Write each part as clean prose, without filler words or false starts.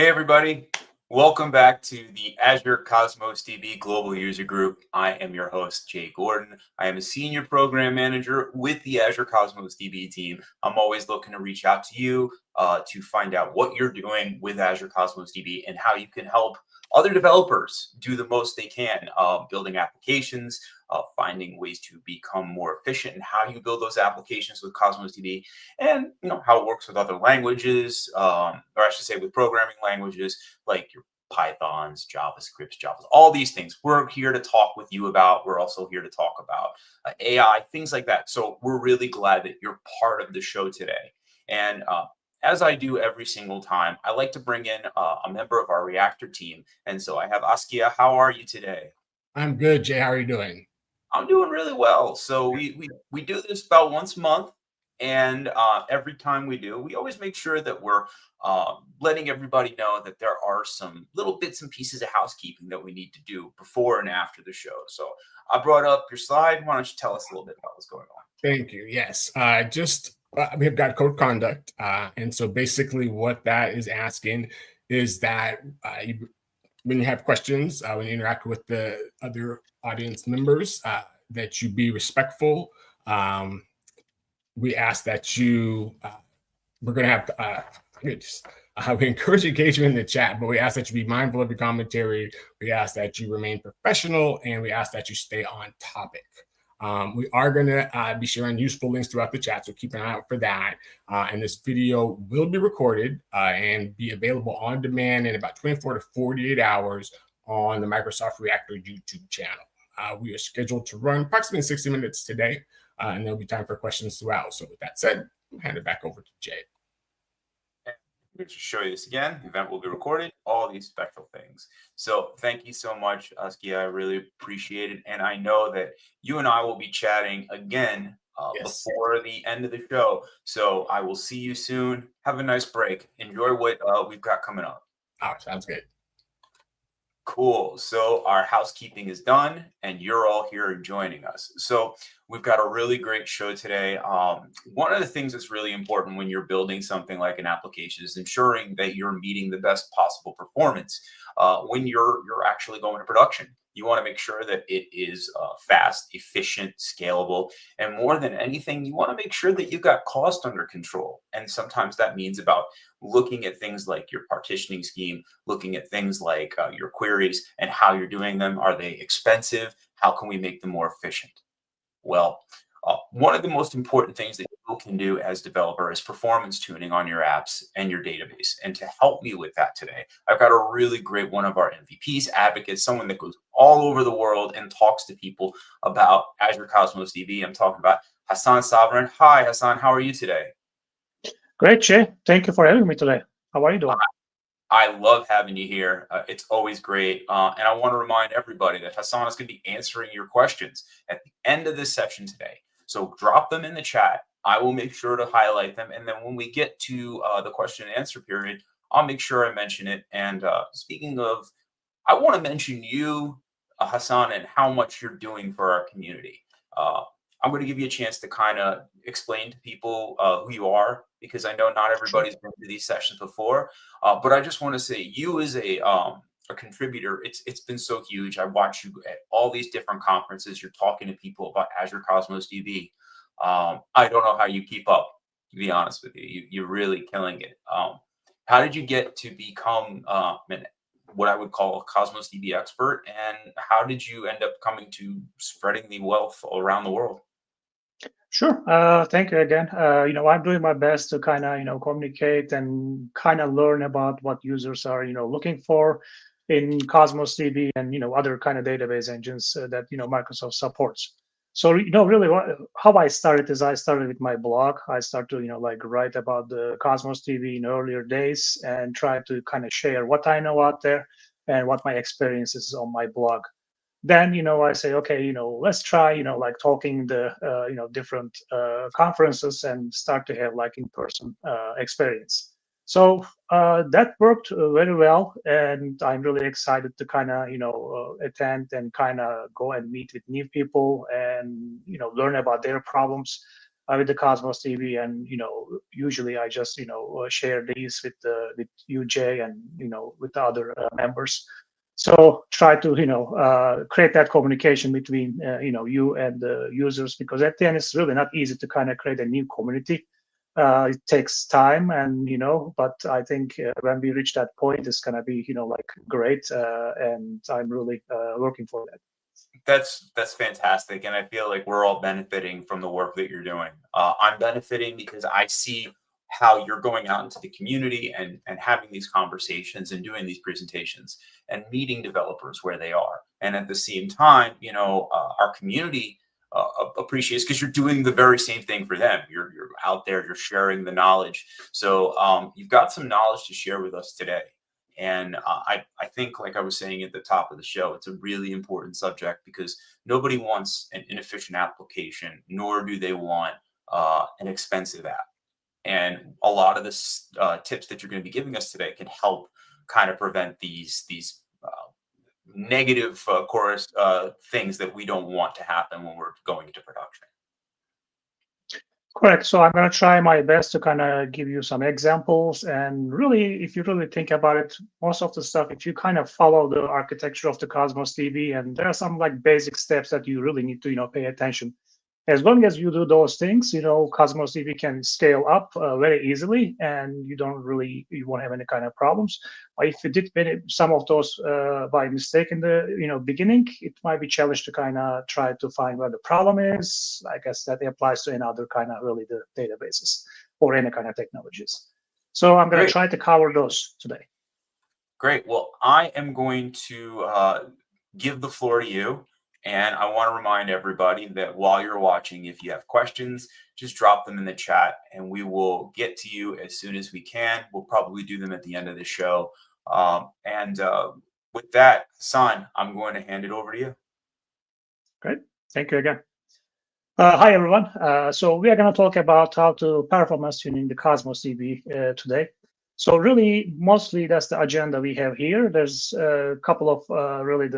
Hey everybody, welcome back to the Azure Cosmos DB Global User Group. I am your host, Jay Gordon. I am a senior program manager with the Azure Cosmos DB team. I'm always looking to reach out to you to find out what you're doing with Azure Cosmos DB and how you can help other developers do the most they can, building applications, finding ways to become more efficient in how you build those applications with Cosmos DB, and how it works with other languages, or I should say with programming languages like your Pythons, JavaScripts, Javas, all these things. We're here to talk with you about. We're also here to talk about AI, things like that. So we're really glad that you're part of the show today. And as I do every single time, I like to bring in a member of our Reactor team. And so I have Askia. How are you today? I'm good, Jay. How are you doing? I'm doing really well. So we do this about once a month. And every time we do, we always make sure that we're letting everybody know that there are some little bits and pieces of housekeeping that we need to do before and after the show. So I brought up your slide. Why don't you tell us a little bit about what's going on? Thank you. Yes. We have got code conduct. And so basically what that is asking is that when you have questions, when you interact with the other audience members, that you be respectful. We ask that we're going to have, we encourage engagement in the chat, but we ask that you be mindful of your commentary. We ask that you remain professional, and we ask that you stay on topic. We are going to be sharing useful links throughout the chat, so keep an eye out for that. And this video will be recorded and be available on demand in about 24 to 48 hours on the Microsoft Reactor YouTube channel. We are scheduled to run approximately 60 minutes today, and there'll be time for questions throughout. So with that said, I'll hand it back over to Jay. Let me just show you this again. The event will be recorded, all these special things. So thank you so much, Askia. I really appreciate it. And I know that you and I will be chatting again before the end of the show. So I will see you soon. Have a nice break. Enjoy what we've got coming up. Oh, sounds good. Cool. So our housekeeping is done and you're all here joining us. So we've got a really great show today. One of the things that's really important when you're building something like an application is ensuring that you're meeting the best possible performance when you're actually going to production. You want to make sure that it is fast, efficient, scalable, and more than anything, you want to make sure that you've got cost under control. And sometimes that means about looking at things like your partitioning scheme, looking at things like your queries and how you're doing them. Are they expensive? How can we make them more efficient? Well, one of the most important things that you can do as developer is performance tuning on your apps and your database. And to help me with that today, I've got a really great one of our MVPs, advocates, someone that goes all over the world and talks to people about Azure Cosmos DB. I'm talking about Hasan Savran. Hi, Hasan. How are you today? Great, Jay. Thank you for having me today. How are you doing? I love having you here. It's always great. And I want to remind everybody that Hasan is going to be answering your questions at the end of this session today. So drop them in the chat. I will make sure to highlight them. And then when we get to the question and answer period, I'll make sure I mention it. And speaking of, I want to mention you, Hasan, and how much you're doing for our community. I'm going to give you a chance to kind of explain to people who you are, because I know not everybody's been to these sessions before. But I just want to say you as a contributor, it's been so huge. I watch you at all these different conferences. You're talking to people about Azure Cosmos DB. I don't know how you keep up, to be honest with you. You're really killing it. How did you get to become what I would call a Cosmos DB expert? And how did you end up coming to spreading the wealth around the world? Sure. Thank you again. I'm doing my best to kind of, communicate and kind of learn about what users are, looking for in Cosmos DB and, other kind of database engines that, Microsoft supports. So, really how I started is I started with my blog. I started to, write about the Cosmos DB in earlier days and try to kind of share what I know out there and what my experiences on my blog. Then, I say, okay, let's try, talking the, different conferences and start to have in-person experience. So that worked very well. And I'm really excited to kind of, attend and kind of go and meet with new people and, learn about their problems. with the Cosmos DB, and usually I just share these with you, Jay, and with the other members. So try to create that communication between you and the users, because at the end it's really not easy to kind of create a new community. It takes time, and but I think when we reach that point, it's gonna be like great, and I'm really working for that. That's fantastic, and I feel like we're all benefiting from the work that you're doing. I'm benefiting because I see how you're going out into the community and having these conversations and doing these presentations and meeting developers where they are, and at the same time, our community appreciates, because you're doing the very same thing for them. You're out there, you're sharing the knowledge. So you've got some knowledge to share with us today. And I think, like I was saying at the top of the show, it's a really important subject, because nobody wants an inefficient application, nor do they want an expensive app. And a lot of the tips that you're going to be giving us today can help kind of prevent these negative things that we don't want to happen when we're going into production. Correct. So I'm going to try my best to kind of give you some examples. And really, if you really think about it, most of the stuff, if you kind of follow the architecture of the Cosmos DB, and there are some like basic steps that you really need to pay attention. As long as you do those things, Cosmos DB can scale up very easily, and you won't have any kind of problems. If you did some of those by mistake in the beginning, it might be challenged to kind of try to find where the problem is. I guess that applies to any other kind of really the databases or any kind of technologies. So I'm going to try to cover those today. Great. Well, I am going to give the floor to you. And I want to remind everybody that while you're watching, if you have questions, just drop them in the chat and we will get to you as soon as we can. We'll probably do them at the end of the show. With that, Hasan, I'm going to hand it over to you. Great. Thank you again. Hi, everyone. So we are going to talk about how to performance tuning the Cosmos DB today. So really, mostly that's the agenda we have here. There's a couple of really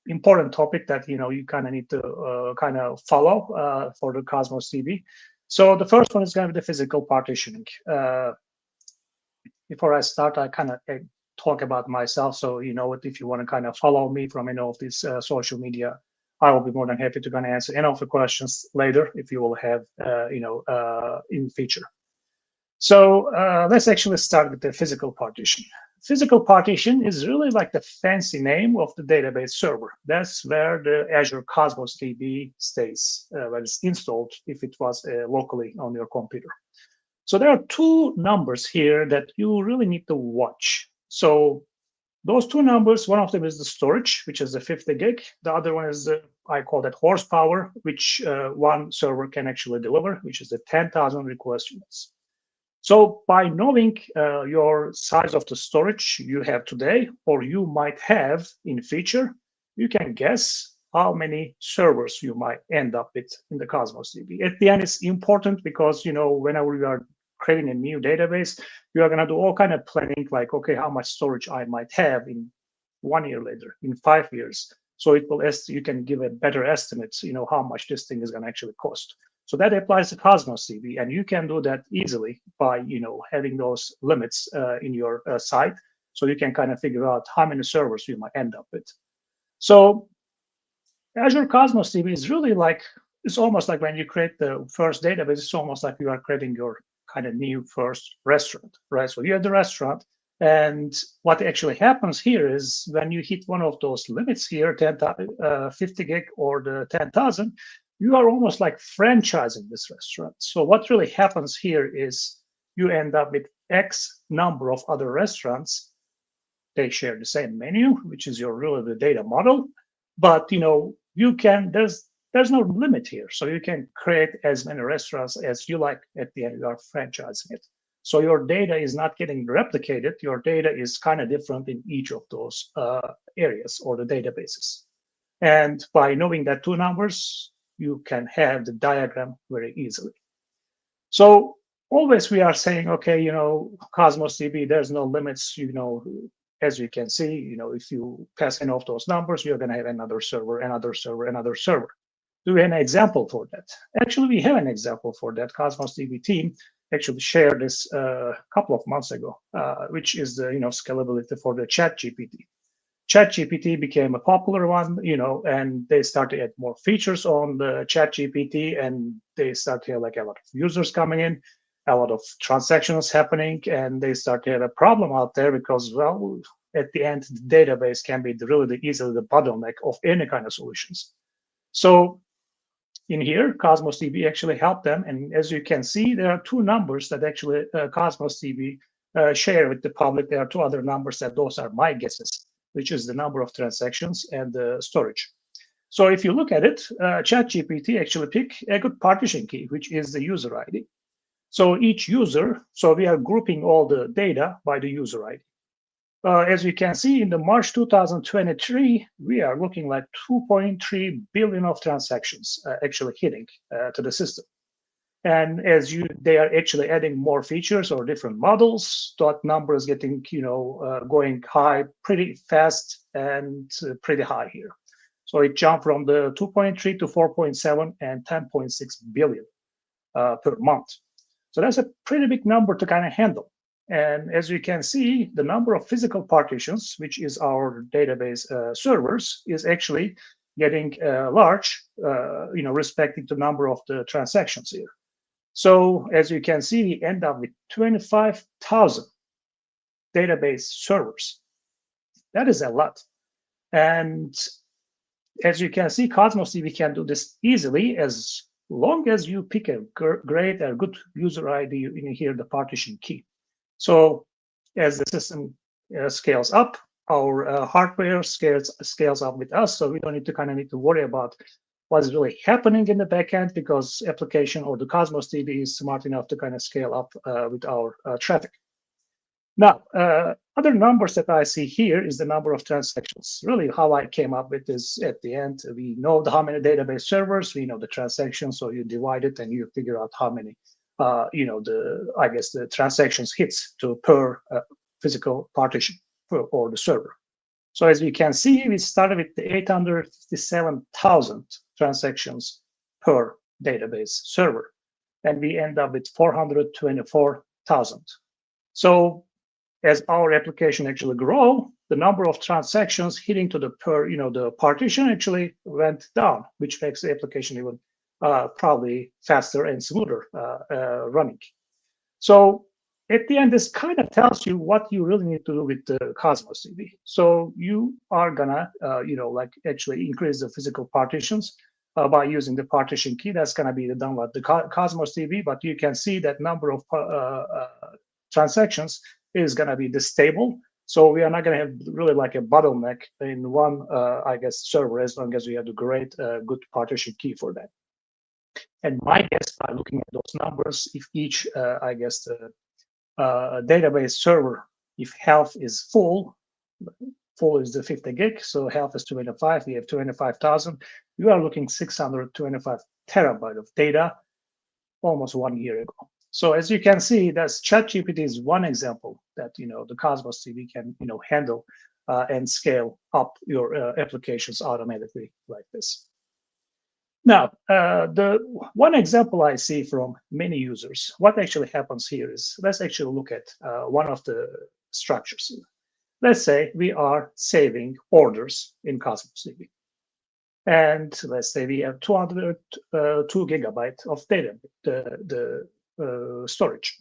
important topic that you kind of need to kind of follow for the Cosmos DB. So the first one is going to be the physical partitioning. Before I start, I kind of talk about myself, so if you want to kind of follow me from any of these social media, I will be more than happy to kind of answer any of the questions later if you will have in future. So let's actually start with the physical partition. Physical partition is really like the fancy name of the database server. That's where the Azure Cosmos DB stays, where it's installed if it was locally on your computer. So there are two numbers here that you really need to watch. So those two numbers, one of them is the storage, which is the 50 gig. The other one is I call that horsepower, which one server can actually deliver, which is the 10,000 request units. So by knowing your size of the storage you have today, or you might have in future, you can guess how many servers you might end up with in the Cosmos DB. At the end, it's important because, whenever you are creating a new database, you are going to do all kind of planning, like, okay, how much storage I might have in 1 year later, in 5 years. So you can give a better estimate, how much this thing is going to actually cost. So that applies to Cosmos DB, and you can do that easily by having those limits in your site, so you can kind of figure out how many servers you might end up with. So Azure Cosmos DB is really it's almost like when you create the first database, it's almost like you are creating your kind of new first restaurant, right? So you have the restaurant, and what actually happens here is when you hit one of those limits here, 50 gig or the 10,000, you are almost like franchising this restaurant. So what really happens here is you end up with X number of other restaurants. They share the same menu, which is the data model, but there's no limit here. So you can create as many restaurants as you like. At the end, you are franchising it. So your data is not getting replicated. Your data is kind of different in each of those areas or the databases. And by knowing that two numbers, you can have the diagram very easily. So always we are saying, okay, Cosmos DB, there's no limits, as you can see, if you pass any of those numbers, you're going to have another server, another server, another server. Do we have an example for that? Actually, we have an example for that. Cosmos DB team actually shared this a couple of months ago, which is the scalability for the ChatGPT. ChatGPT became a popular one, and they started to add more features on the ChatGPT, and they started to have like a lot of users coming in, a lot of transactions happening, and they start to have a problem out there because, well, at the end, the database can be really easily the bottleneck of any kind of solutions. So in here, Cosmos DB actually helped them. And as you can see, there are two numbers that actually Cosmos DB share with the public. There are two other numbers that those are my guesses, which is the number of transactions and the storage. So if you look at it, ChatGPT actually pick a good partition key, which is the user ID. So each user, so we are grouping all the data by the user ID. As you can see, in the March 2023, we are looking like 2.3 billion of transactions actually hitting to the system. And they are actually adding more features or different models. That number is getting, going high pretty fast and pretty high here. So it jumped from the 2.3 to 4.7 and 10.6 billion per month. So that's a pretty big number to kind of handle. And as you can see, the number of physical partitions, which is our database servers, is actually getting large, respecting the number of the transactions here. So as you can see, we end up with 25,000 database servers. That is a lot. And as you can see, Cosmos DB can do this easily as long as you pick a great or good user ID in here, the partition key. So as the system scales up, our hardware scales up with us. So we don't need to worry about what is really happening in the backend because application or the Cosmos DB is smart enough to kind of scale up with our traffic. Now, other numbers that I see here is the number of transactions. Really, how I came up with this at the end, we know how many database servers, we know the transactions, so you divide it and you figure out how many, the transactions hits per physical partition or the server. So as you can see, we started with the 857,000 transactions per database server, and we end up with 424,000. So as our application actually grow, the number of transactions hitting to the the partition actually went down, which makes the application even probably faster and smoother running. So at the end, this kind of tells you what you really need to do with the Cosmos DB. So you are gonna, actually increase the physical partitions by using the partition key. That's gonna be the download the Cosmos DB, but you can see that number of transactions is gonna be stable. So we are not gonna have really like a bottleneck in one, server as long as we have the great, good partition key for that. And my guess by looking at those numbers, if each, database server, if half is full is the 50 gig, so half is 25, we have 25,000. You are looking 625 terabyte of data almost 1 year ago. So as you can see, that's ChatGPT is one example that the Cosmos DB can handle and scale up your applications automatically like this. Now, the one example I see from many users, what actually happens here is, let's actually look at one of the structures here. Let's say we are saving orders in Cosmos DB. And let's say we have 202 gigabytes of data, the storage.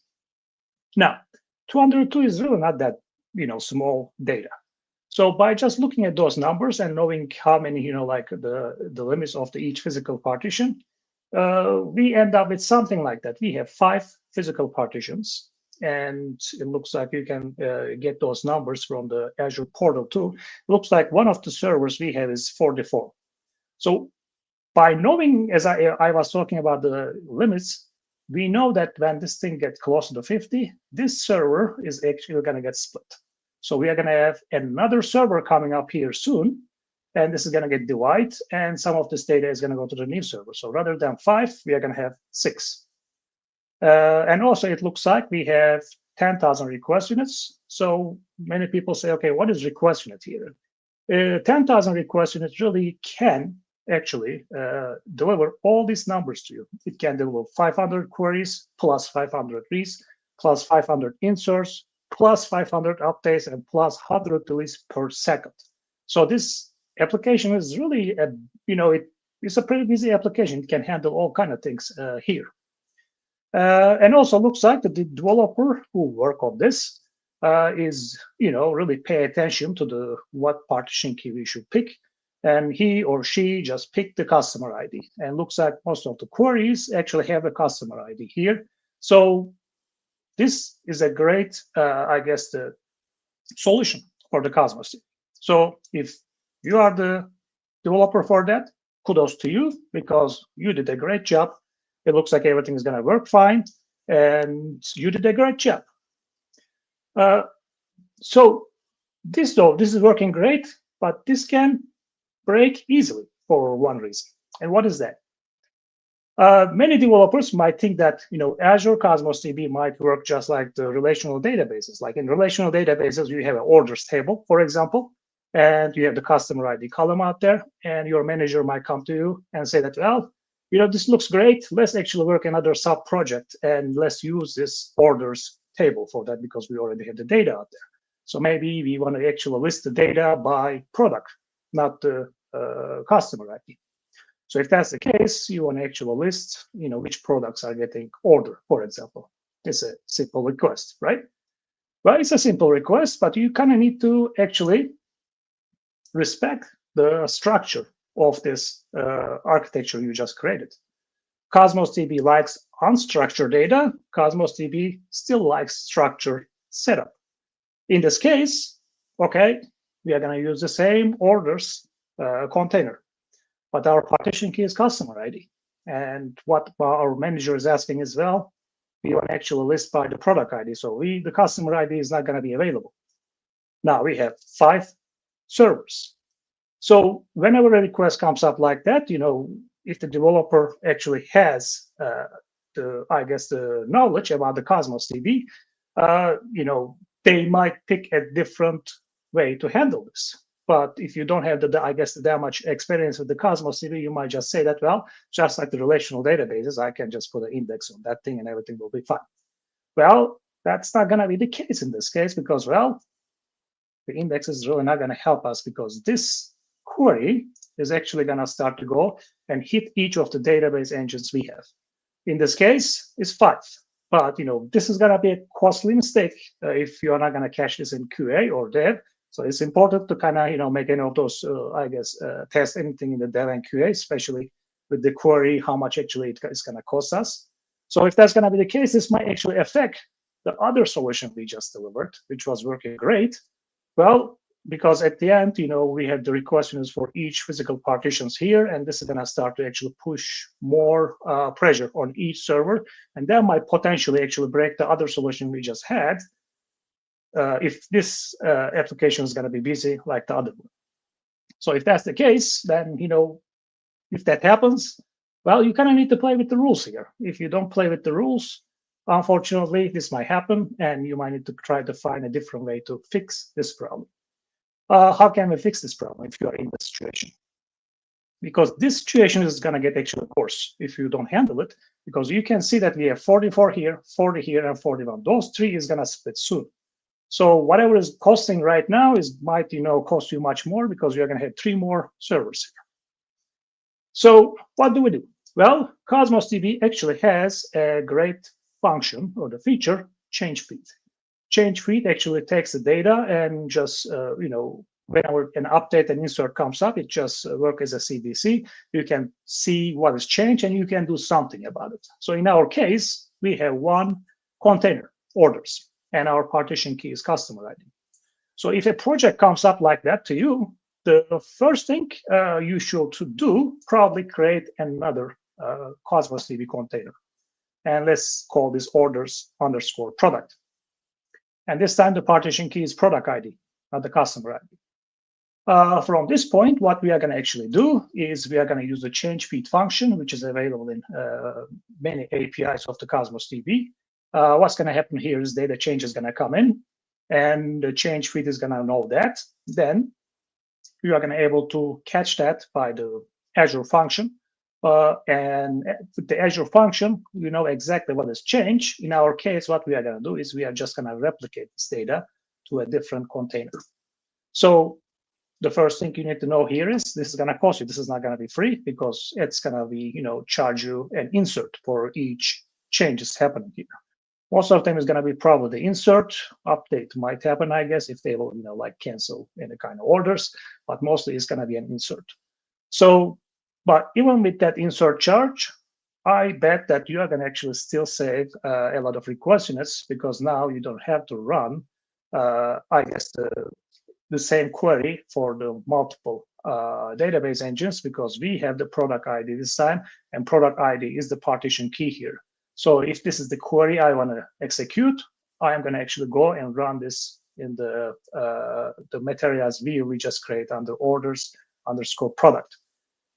Now, 202 is really not that small data. So by just looking at those numbers and knowing how many, the limits of each physical partition, we end up with something like that. We have 5 physical partitions, and it looks like you can get those numbers from the Azure portal too. It looks like one of the servers we have is 44. So by knowing, as I was talking about the limits, we know that when this thing gets closer to 50, this server is actually going to get split. So we are going to have another server coming up here soon, and this is going to get divided, and some of this data is going to go to the new server. So rather than 5, we are going to have 6. And also, it looks like we have 10,000 request units. So many people say, okay, what is request unit here? 10,000 request units really can actually deliver all these numbers to you. It can deliver 500 queries plus 500 reads plus 500 inserts plus 500 updates and plus 100 deletes per second. So this application is really it's a pretty busy application. It can handle all kind of things here. And also looks like the developer who work on this is really pay attention to what partition key we should pick, and he or she just picked the customer ID. And looks like most of the queries actually have a customer ID here. So this is a great, I guess, the solution for the Cosmos. So if you are the developer for that, kudos to you, because you did a great job. It looks like everything is going to work fine, and you did a great job. So this is working great, but this can break easily for one reason. And what is that? Many developers might think that Azure Cosmos DB might work just like the relational databases. Like in relational databases, you have an orders table, for example, and you have the customer ID column out there, and your manager might come to you and say that, well, this looks great. Let's actually work another sub project and let's use this orders table for that because we already have the data out there. So maybe we want to actually list the data by product, not the customer ID. So if that's the case, you want to actually list, which products are getting ordered, for example. It's a simple request, right? Well, it's a simple request, but you kind of need to actually respect the structure of this architecture you just created. Cosmos DB likes unstructured data. Cosmos DB still likes structured setup. In this case, okay, we are going to use the same orders container, but our partition key is customer ID. And what our manager is asking as well, we want to actually list by the product ID. So the customer ID is not going to be available. Now we have 5 servers. So whenever a request comes up like that, if the developer actually has the knowledge about the Cosmos DB, they might pick a different way to handle this. But if you don't have that much experience with the Cosmos DB, you might just say that, well, just like the relational databases, I can just put an index on that thing and everything will be fine. Well, that's not going to be the case in this case because, well, the index is really not going to help us because this query is actually going to start to go and hit each of the database engines we have. In this case, it's 5. But this is going to be a costly mistake if you are not going to cache this in QA or dev. So it's important to kind of make any of those, test anything in the dev and QA, especially with the query, how much actually it's going to cost us. So if that's going to be the case, this might actually affect the other solution we just delivered, which was working great. Well, because at the end, we have the requests for each physical partitions here, and this is going to start to actually push more pressure on each server, and that might potentially actually break the other solution we just had if this application is going to be busy like the other one. So if that's the case, then, if that happens, well, you kind of need to play with the rules here. If you don't play with the rules, unfortunately, this might happen, and you might need to try to find a different way to fix this problem. How can we fix this problem if you are in this situation? Because this situation is going to get actually worse if you don't handle it, because you can see that we have 44 here, 40 here, and 41. Those 3 is going to split soon. So whatever is costing right now might cost you much more because you're going to have 3 more servers here. So what do we do? Well, Cosmos DB actually has a great function or the feature change feed. Change feed actually takes the data and just, whenever an update and insert comes up, it just works as a CDC. You can see what has changed and you can do something about it. So in our case, we have 1 container, orders, and our partition key is customer ID. So if a project comes up like that to you, the first thing you should do, probably create another Cosmos DB container. And let's call this orders_product. And this time the partition key is product ID, not the customer ID. From this point, what we are going to actually do is we are going to use the change feed function, which is available in many APIs of the Cosmos DB. What's going to happen here is data change is going to come in, and the change feed is going to know that. Then you are going to be able to catch that by the Azure function. And with the Azure function, you know exactly what has changed. In our case, what we are going to do is we are just going to replicate this data to a different container. So the first thing you need to know here is this is going to cost you. This is not going to be free because it's going to be, charge you an insert for each changes happening here. Most of the time is going to be probably the insert update might happen, I guess, if they will, like cancel any kind of orders, but mostly it's going to be an insert. So, but even with that insert charge, I bet that you are going to actually still save a lot of request units because now you don't have to run, I guess, the same query for the multiple database engines because we have the product ID this time, and product ID is the partition key here. So if this is the query I want to execute, I am going to actually go and run this in the materials view we just create under orders _ product.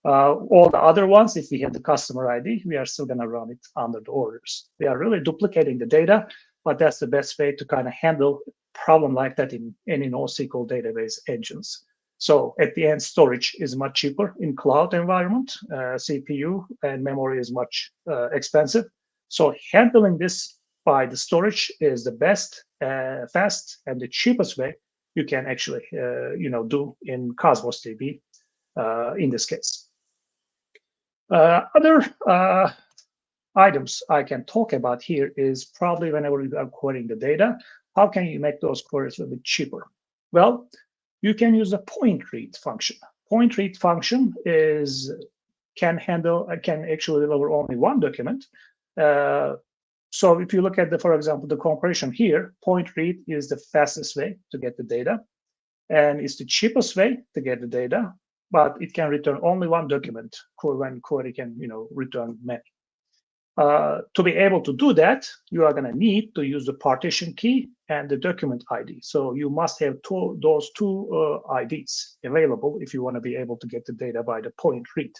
All the other ones, if we have the customer ID, we are still going to run it under the orders. We are really duplicating the data, but that's the best way to kind of handle a problem like that in any NoSQL database engines. So at the end, storage is much cheaper in cloud environment. CPU and memory is much expensive. So handling this by the storage is the best, fast, and the cheapest way you can actually, do in Cosmos DB in this case. Other items I can talk about here is probably whenever you are querying the data, how can you make those queries a little bit cheaper? Well, you can use a point read function. Point read function can actually deliver only one document. So if you look at for example, the comparison here, point read is the fastest way to get the data, and it's the cheapest way to get the data, but it can return only one document when query can, return many. To be able to do that, you are going to need to use the partition key and the document ID. So you must have those two IDs available if you want to be able to get the data by the point read.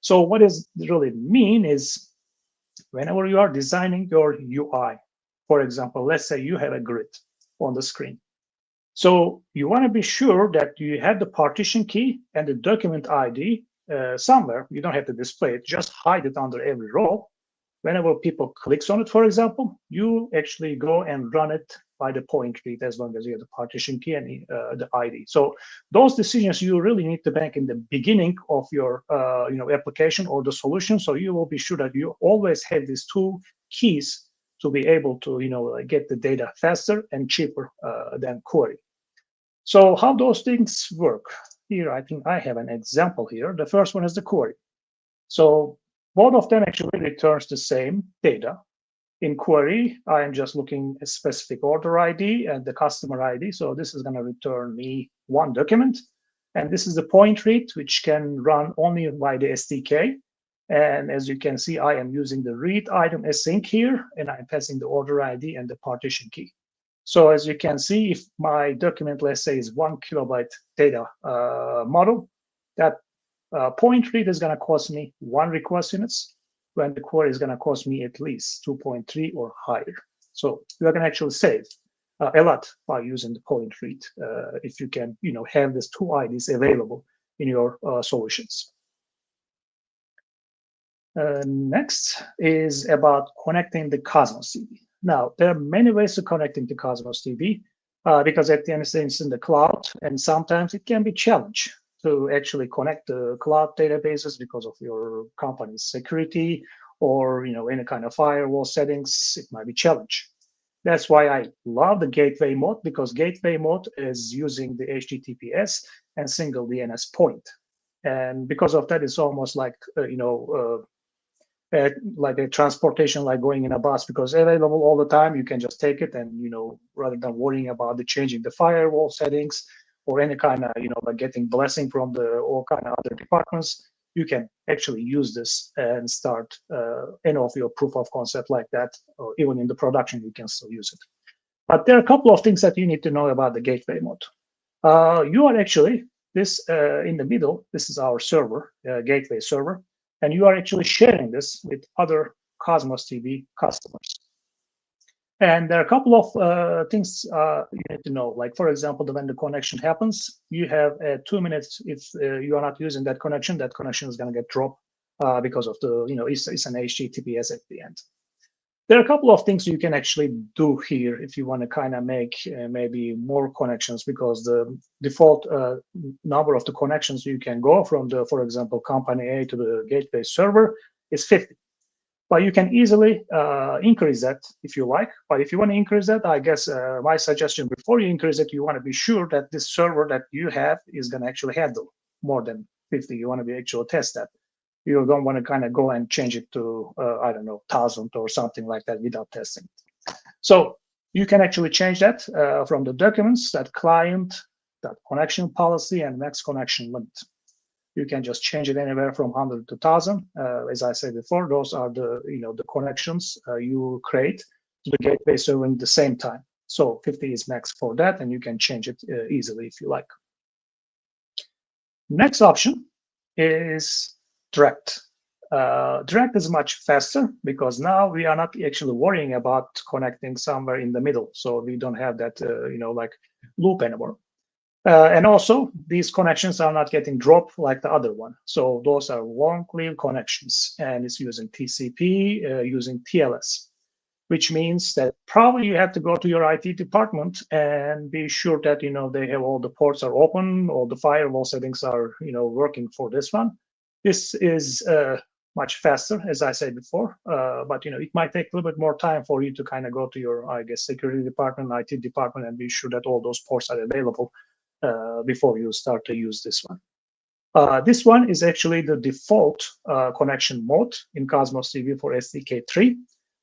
So what does it really mean is whenever you are designing your UI, for example, let's say you have a grid on the screen. So you want to be sure that you have the partition key and the document ID somewhere. You don't have to display it, just hide it under every row. Whenever people clicks on it, for example, you actually go and run it by the point read as long as you have the partition key and the ID. So those decisions you really need to make in the beginning of your application or the solution. So you will be sure that you always have these two keys to be able to get the data faster and cheaper than query. So how those things work? Here, I think I have an example here. The first one is the query. So both of them actually returns the same data. In query, I am just looking at specific order ID and the customer ID. So this is going to return me one document. And this is the point read, which can run only by the SDK. And as you can see, I am using the read item async here, and I'm passing the order ID and the partition key. So as you can see, if my document, let's say, is 1 kilobyte data model, that point read is going to cost me 1 request units, when the query is going to cost me at least 2.3 or higher. So you are going to actually save a lot by using the point read if you can, have these two IDs available in your solutions. Next is about connecting the Cosmos DB. Now, there are many ways to connecting to Cosmos DB because at the end of the day, it's in the cloud, and sometimes it can be challenging to actually connect the cloud databases because of your company's security or any kind of firewall settings. It might be challenging. That's why I love the gateway mode, because gateway mode is using the HTTPS and single DNS point, and because of that, it's almost like like a transportation, like going in a bus, because available all the time. You can just take it, and rather than worrying about changing the firewall settings or any kind of like getting blessing from all kind of other departments, you can actually use this and start any of your proof of concept like that, or even in the production you can still use it. But there are a couple of things that you need to know about the gateway mode. You are actually this in the middle. This is our server, gateway server, and you are actually sharing this with other Cosmos DB customers. And there are a couple of things you need to know. Like, for example, when the connection happens, you have 2 minutes. If you are not using that connection is going to get dropped because of the, it's an HTTPS at the end. There are a couple of things you can actually do here if you want to kind of make maybe more connections, because the default number of the connections you can go from the, for example, company A to the gateway server is 50. But you can easily increase that if you like. But if you want to increase that, I guess my suggestion, before you increase it, you want to be sure that this server that you have is going to actually handle more than 50. You want to be able to test that. You don't want to kind of go and change it to, I don't know, 1,000 or something like that without testing. So you can actually change that from the documents, that client, that connection policy, and max connection limit. You can just change it anywhere from 100 to 1,000. As I said before, those are the the connections you create to the gateway server at the same time. So 50 is max for that, and you can change it easily if you like. Next option is direct. Direct is much faster because now we are not actually worrying about connecting somewhere in the middle. So we don't have that like loop anymore. And also, these connections are not getting dropped like the other one. So those are long-lived connections, and it's using TCP, using TLS, which means that probably you have to go to your IT department and be sure that they have all the ports are open, all the firewall settings are working for this one. This is much faster, as I said before, but it might take a little bit more time for you to kind of go to your, I guess, security department, IT department, and be sure that all those ports are available before you start to use this one. This one is actually the default connection mode in Cosmos DB for SDK3.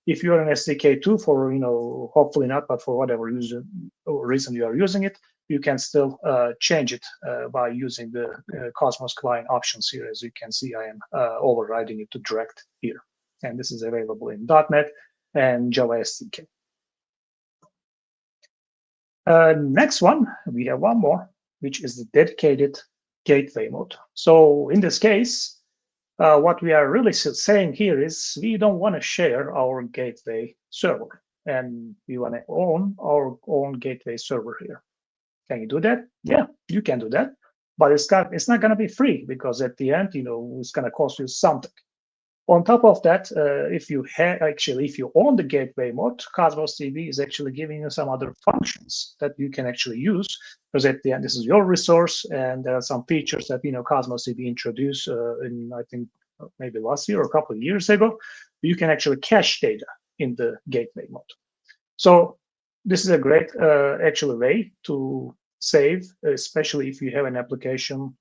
If you're an SDK2 for, hopefully not, but for whatever reason you are using it, you can still change it by using the Cosmos client options here. As you can see, I am overriding it to direct here. And this is available in .NET and Java SDK. Next one, we have one more, which is the dedicated gateway mode. So in this case, what we are really saying here is we don't want to share our gateway server, and we want to own our own gateway server here. Can you do that? Yeah, you can do that, but it's not going to be free, because at the end, it's going to cost you something. On top of that, if you own the gateway mode, Cosmos DB is actually giving you some other functions that you can actually use, because at the end, this is your resource, and there are some features that Cosmos DB introduced in, I think, maybe last year or a couple of years ago. You can actually cache data in the gateway mode. So this is a great actually way to save, especially if you have an application,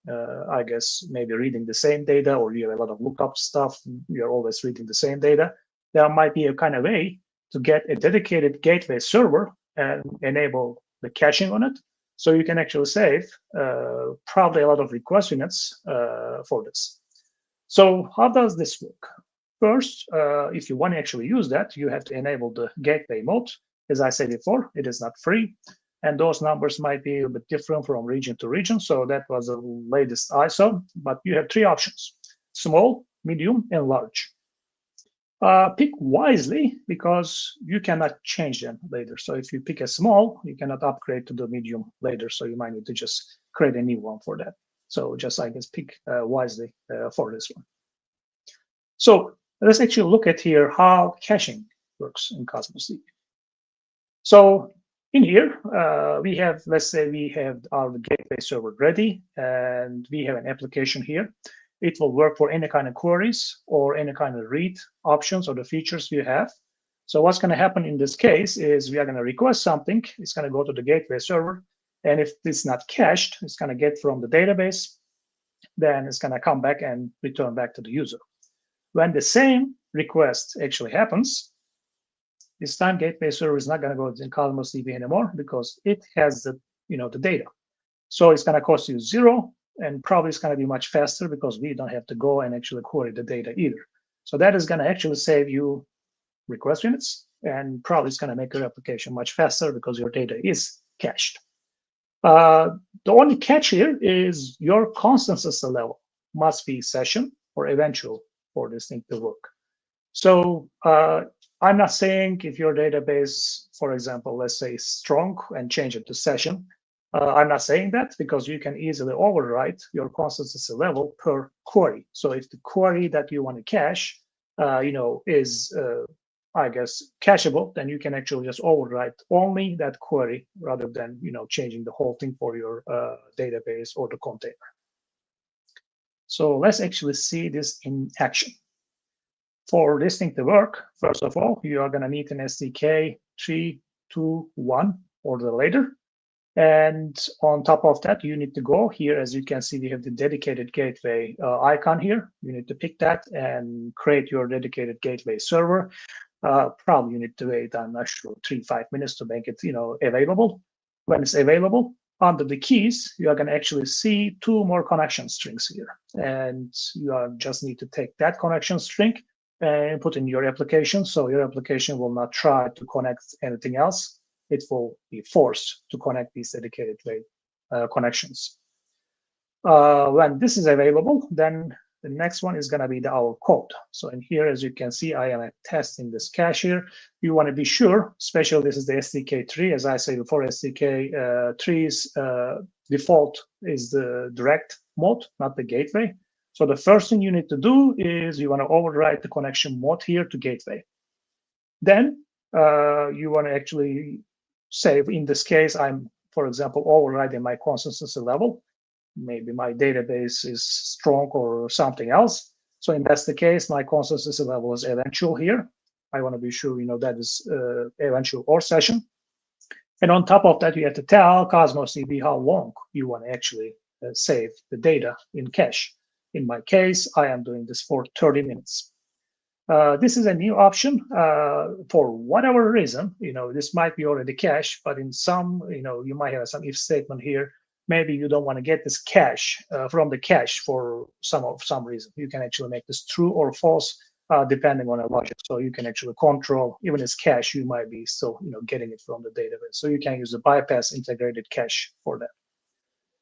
I guess maybe reading the same data, or you have a lot of lookup stuff, you're always reading the same data. There might be a kind of way to get a dedicated gateway server and enable the caching on it. So you can actually save probably a lot of request units for this. So how does this work? First, if you want to actually use that, you have to enable the gateway mode. As I said before, it is not free, and those numbers might be a bit different from region to region. So that was the latest ISO, but you have 3 options: small, medium, and large. Pick wisely, because you cannot change them later. So if you pick a small, you cannot upgrade to the medium later. So you might need to just create a new one for that. So just, I guess, pick wisely for this one. So let's actually look at here how caching works in Cosmos DB. So in here, we have, let's say we have our gateway server ready, and we have an application here. It will work for any kind of queries or any kind of read options or the features you have. So what's going to happen in this case is we are going to request something. It's going to go to the gateway server. And if it's not cached, it's going to get from the database. Then it's going to come back and return back to the user. When the same request actually happens, this time gateway server is not going to go in Cosmos DB anymore, because it has the the data. So it's going to cost you 0, and probably it's going to be much faster because we don't have to go and actually query the data either. So that is going to actually save you request units, and probably it's going to make your application much faster because your data is cached. The only catch here is your consensus level must be session or eventual for this thing to work. So I'm not saying if your database, for example, let's say strong and change it to session. I'm not saying that because you can easily overwrite your consistency level per query. So if the query that you want to cache, is I guess cacheable, then you can actually just overwrite only that query rather than changing the whole thing for your database or the container. So let's actually see this in action. For this thing to work, first of all, you are going to need an SDK 3.2.1 or the later. And on top of that, you need to go here. As you can see, we have the dedicated gateway icon here. You need to pick that and create your dedicated gateway server. Probably you need to wait, I'm not sure, 3-5 minutes to make it available. When it's available, under the keys, you are going to actually see 2 more connection strings here. And you just need to take that connection string and put in your application. So your application will not try to connect anything else. It will be forced to connect these dedicated connections. When this is available, then the next one is going to be our code. So in here, as you can see, I am testing this cache here. You want to be sure, especially this is the SDK 3. As I said before, SDK 3's default is the direct mode, not the gateway. So the first thing you need to do is you want to override the connection mode here to gateway. Then you want to actually say, in this case, I'm, for example, overriding my consistency level. Maybe my database is strong or something else. So if that's the case, my consistency level is eventual here. I want to be sure that is eventual or session. And on top of that, you have to tell Cosmos DB how long you want to actually save the data in cache. In my case, I am doing this for 30 minutes. This is a new option for whatever reason. This might be already cache, but in some, you might have some if statement here. Maybe you don't want to get this cache from the cache for some reason. You can actually make this true or false depending on a logic. So you can actually control, even as cache, you might be still getting it from the database. So you can use the bypass integrated cache for that.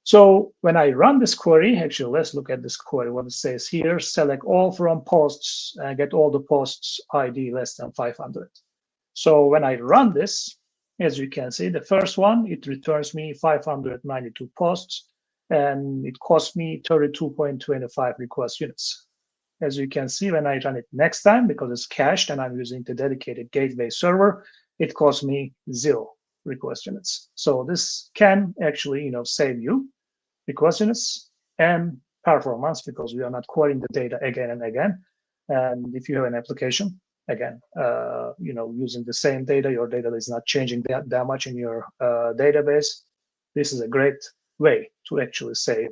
So when I run this query, actually, let's look at this query. What it says here, select all from posts and get all the posts ID less than 500. So when I run this, as you can see, the first one, it returns me 592 posts, and it costs me 32.25 request units. As you can see, when I run it next time, because it's cached and I'm using the dedicated gateway server, it costs me 0 request units. So this can actually, save you request units and performance because we are not querying the data again and again. And if you have an application, again, using the same data, your data is not changing that much in your database. This is a great way to actually save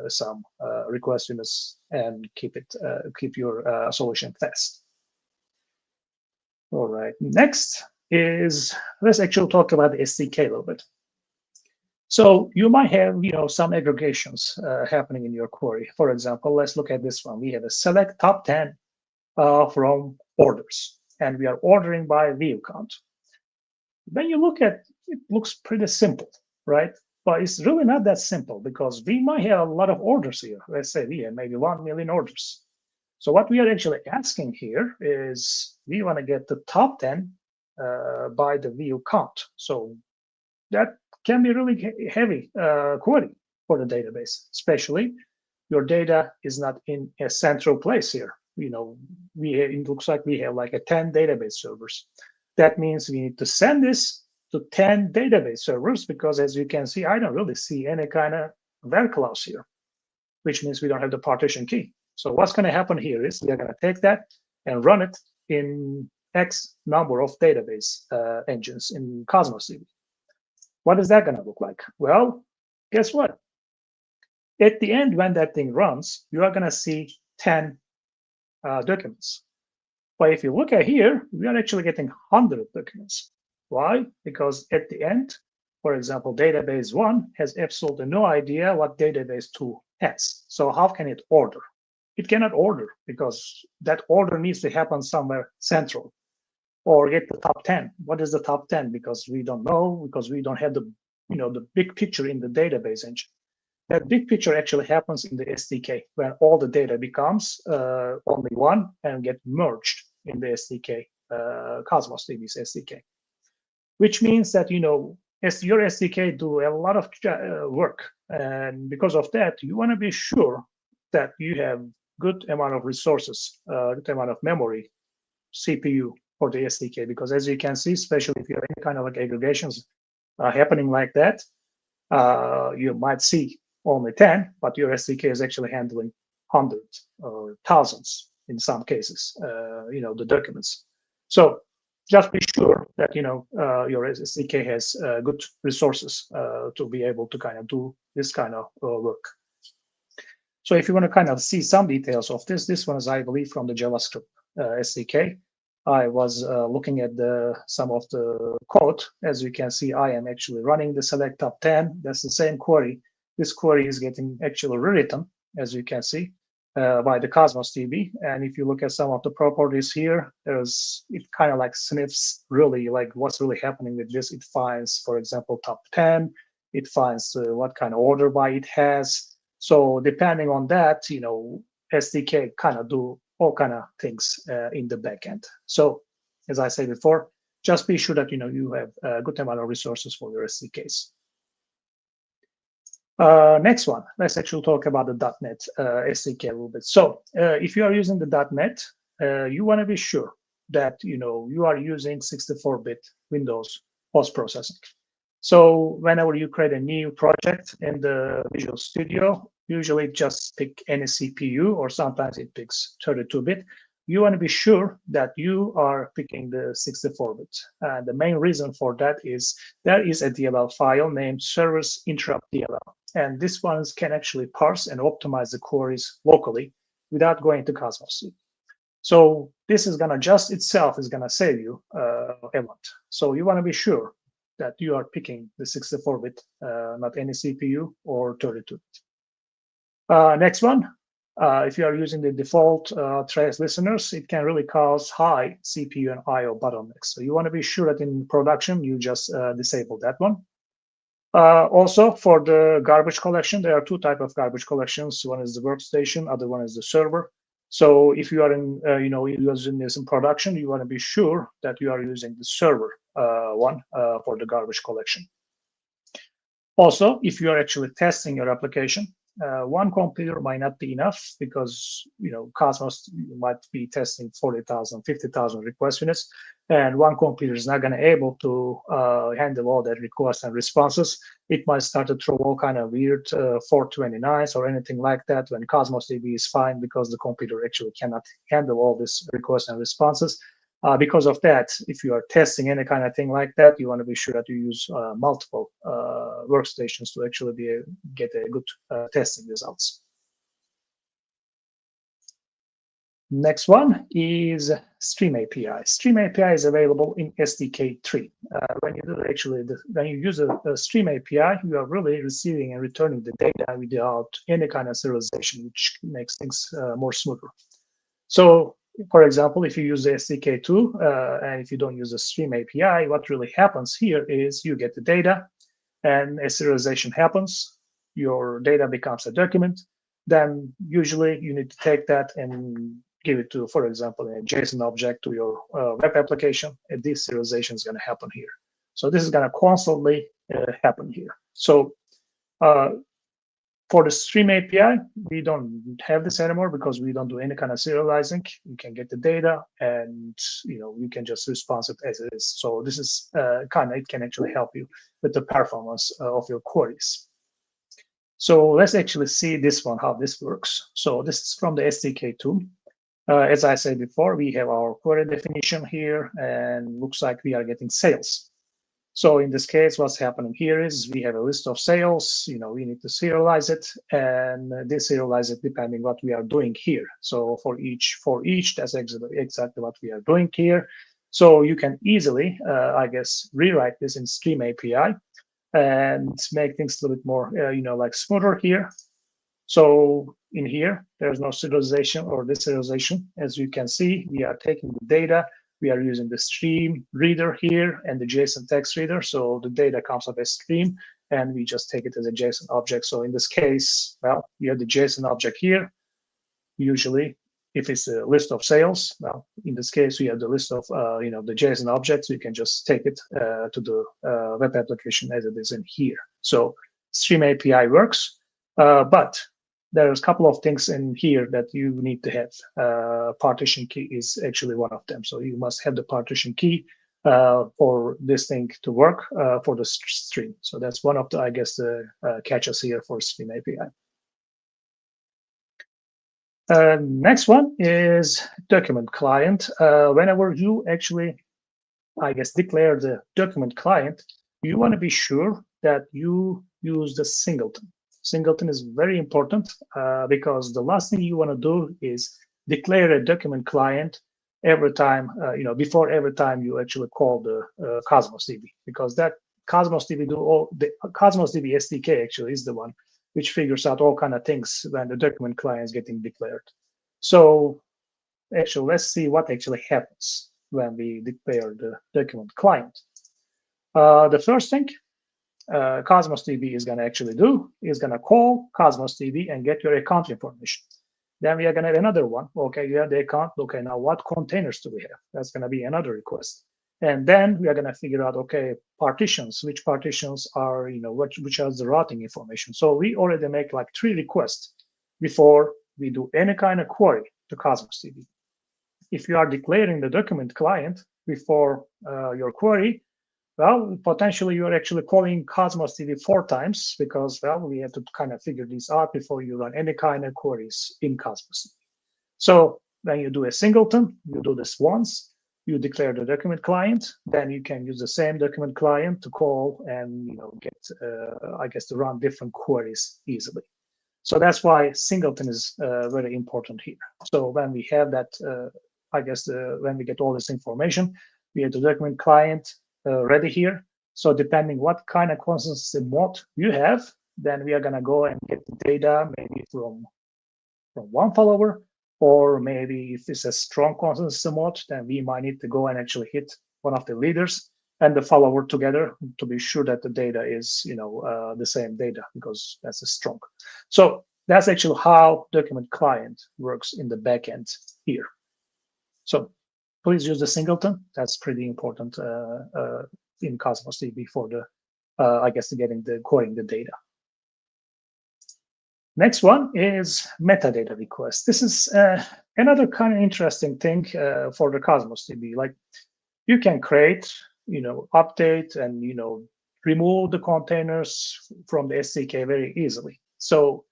some request units and keep your solution fast. All right, next is, let's actually talk about the SDK a little bit. So you might have, some aggregations happening in your query. For example, let's look at this one. We have a select top 10 from orders, and we are ordering by view count. When you look at it, looks pretty simple, right? But it's really not that simple because we might have a lot of orders here. Let's say we have maybe 1 million orders. So what we are actually asking here is we want to get the top 10 by the view count. So that can be really heavy query for the database, especially your data is not in a central place here. It looks like we have like 10 database servers. That means we need to send this to 10 database servers because, as you can see, I don't really see any kind of var clause here, which means we don't have the partition key. So what's going to happen here is we are going to take that and run it in X number of database engines in Cosmos DB. What is that going to look like? Well, guess what? At the end, when that thing runs, you are going to see 10 documents. But if you look at here, we are actually getting 100 documents. Why? Because at the end, for example, database 1 has absolutely no idea what database 2 has. So how can it order? It cannot order because that order needs to happen somewhere central. Or get the top 10. What is the top 10? Because we don't know, because we don't have the big picture in the database engine. That big picture actually happens in the SDK when all the data becomes only one and get merged in the SDK Cosmos DB's SDK, which means that as your SDK do a lot of work, and because of that, you want to be sure that you have good amount of resources, good amount of memory, CPU for the SDK, because as you can see, especially if you have any kind of like aggregations happening like that, you might see only 10, but your SDK is actually handling hundreds or thousands in some cases, the documents. So just be sure that your SDK has good resources to be able to kind of do this kind of work. So if you want to kind of see some details of this one is, I believe, from the JavaScript SDK. I was looking at some of the code. As you can see, I am actually running the select top 10. That's the same query. This query is getting actually rewritten, as you can see, by the Cosmos DB. And if you look at some of the properties here, it kind of like sniffs really like what's really happening with this. It finds, for example, top 10. It finds what kind of order by it has. So depending on that, SDK kind of do all kind of things in the backend. So as I said before, just be sure that you have a good amount of resources for your SDKs. Next one, let's actually talk about the .NET SDK a little bit. So if you are using the .NET, you want to be sure that you are using 64-bit Windows post-processing. So whenever you create a new project in the Visual Studio, usually just pick any CPU, or sometimes it picks 32-bit. You want to be sure that you are picking the 64-bit. And the main reason for that is there is a DLL file named servers interrupt DLL. And this one can actually parse and optimize the queries locally without going to Cosmos. So this is going to just itself is going to save you a lot. So you want to be sure that you are picking the 64-bit, not any CPU or 32-bit. Next one, if you are using the default trace listeners, it can really cause high CPU and I/O bottlenecks. So you want to be sure that in production, you just disable that one. Also, for the garbage collection, there are two types of garbage collections. One is the workstation, other one is the server. So if you are using this in production, you want to be sure that you are using the server one for the garbage collection. Also, if you are actually testing your application, one computer might not be enough because Cosmos might be testing 40,000, 50,000 request units, and one computer is not going to be able to handle all that requests and responses. It might start to throw all kind of weird 429s or anything like that when Cosmos DB is fine because the computer actually cannot handle all this requests and responses. Because of that, if you are testing any kind of thing like that, you want to be sure that you use multiple workstations to actually get a good testing results. Next one is Stream API. Stream API is available in SDK 3. When you use a Stream API, you are really receiving and returning the data without any kind of serialization, which makes things more smoother. So, for example, if you use the SDK2 and if you don't use the Stream API, what really happens here is you get the data and a serialization happens. Your data becomes a document. Then usually you need to take that and give it to, for example, a JSON object to your web application. And this serialization is going to happen here. So this is going to constantly happen here. So for the Stream API, we don't have this anymore because we don't do any kind of serializing. You can get the data and you can just respond it as it is. So this is it can actually help you with the performance of your queries. So let's actually see this one, how this works. So this is from the SDK2. As I said before, we have our query definition here, and looks like we are getting sales. So in this case, what's happening here is we have a list of sales. We need to serialize it, and deserialize it depending what we are doing here. So for each, that's exactly what we are doing here. So you can easily, I guess, rewrite this in Stream API and make things a little bit more, like smoother here. So in here, there's no serialization or deserialization. As you can see, we are taking the data. We are using the stream reader here and the JSON text reader. So the data comes up as stream, and we just take it as a JSON object. So in this case, well, we have the JSON object here. Usually, if it's a list of sales, well, in this case, we have the list of the JSON objects. You can just take it to the web application as it is in here. So Stream API works, but there's a couple of things in here that you need to have. Partition key is actually one of them. So you must have the partition key for this thing to work for the stream. So that's one of the, I guess, the catches here for Stream API. Next one is document client. Whenever you actually, I guess, declare the document client, you want to be sure that you use the singleton. Singleton is very important because the last thing you want to do is declare a document client every time, before every time you actually call the Cosmos DB, because that Cosmos DB the Cosmos DB SDK actually is the one which figures out all kind of things when the document client is getting declared. So actually, let's see what actually happens when we declare the document client. The first thing Cosmos DB is going to actually do is going to call Cosmos DB and get your account information. Then we are going to have another one. Okay, you have the account. Okay, now what containers do we have? That's going to be another request. And then we are going to figure out, okay, partitions, which partitions are, which has the routing information. So we already make like 3 requests before we do any kind of query to Cosmos DB. If you are declaring the document client before your query, well, potentially you're actually calling Cosmos DB 4 times because, well, we have to kind of figure this out before you run any kind of queries in Cosmos. So when you do a singleton, you do this once. You declare the document client, then you can use the same document client to call and get, I guess, to run different queries easily. So that's why singleton is very important here. So when we have that, I guess, when we get all this information, we have the document client ready here. So depending what kind of consistency mode you have, then we are going to go and get the data maybe from one follower. Or maybe if it's a strong consistency mode, then we might need to go and actually hit one of the leaders and the follower together to be sure that the data is, the same data, because that's a strong. So that's actually how document client works in the backend here. So please use the singleton. That's pretty important in Cosmos DB for the, I guess, querying the data. Next one is metadata request. This is another kind of interesting thing for the Cosmos DB. Like you can create, update and, remove the containers from the SDK very easily. So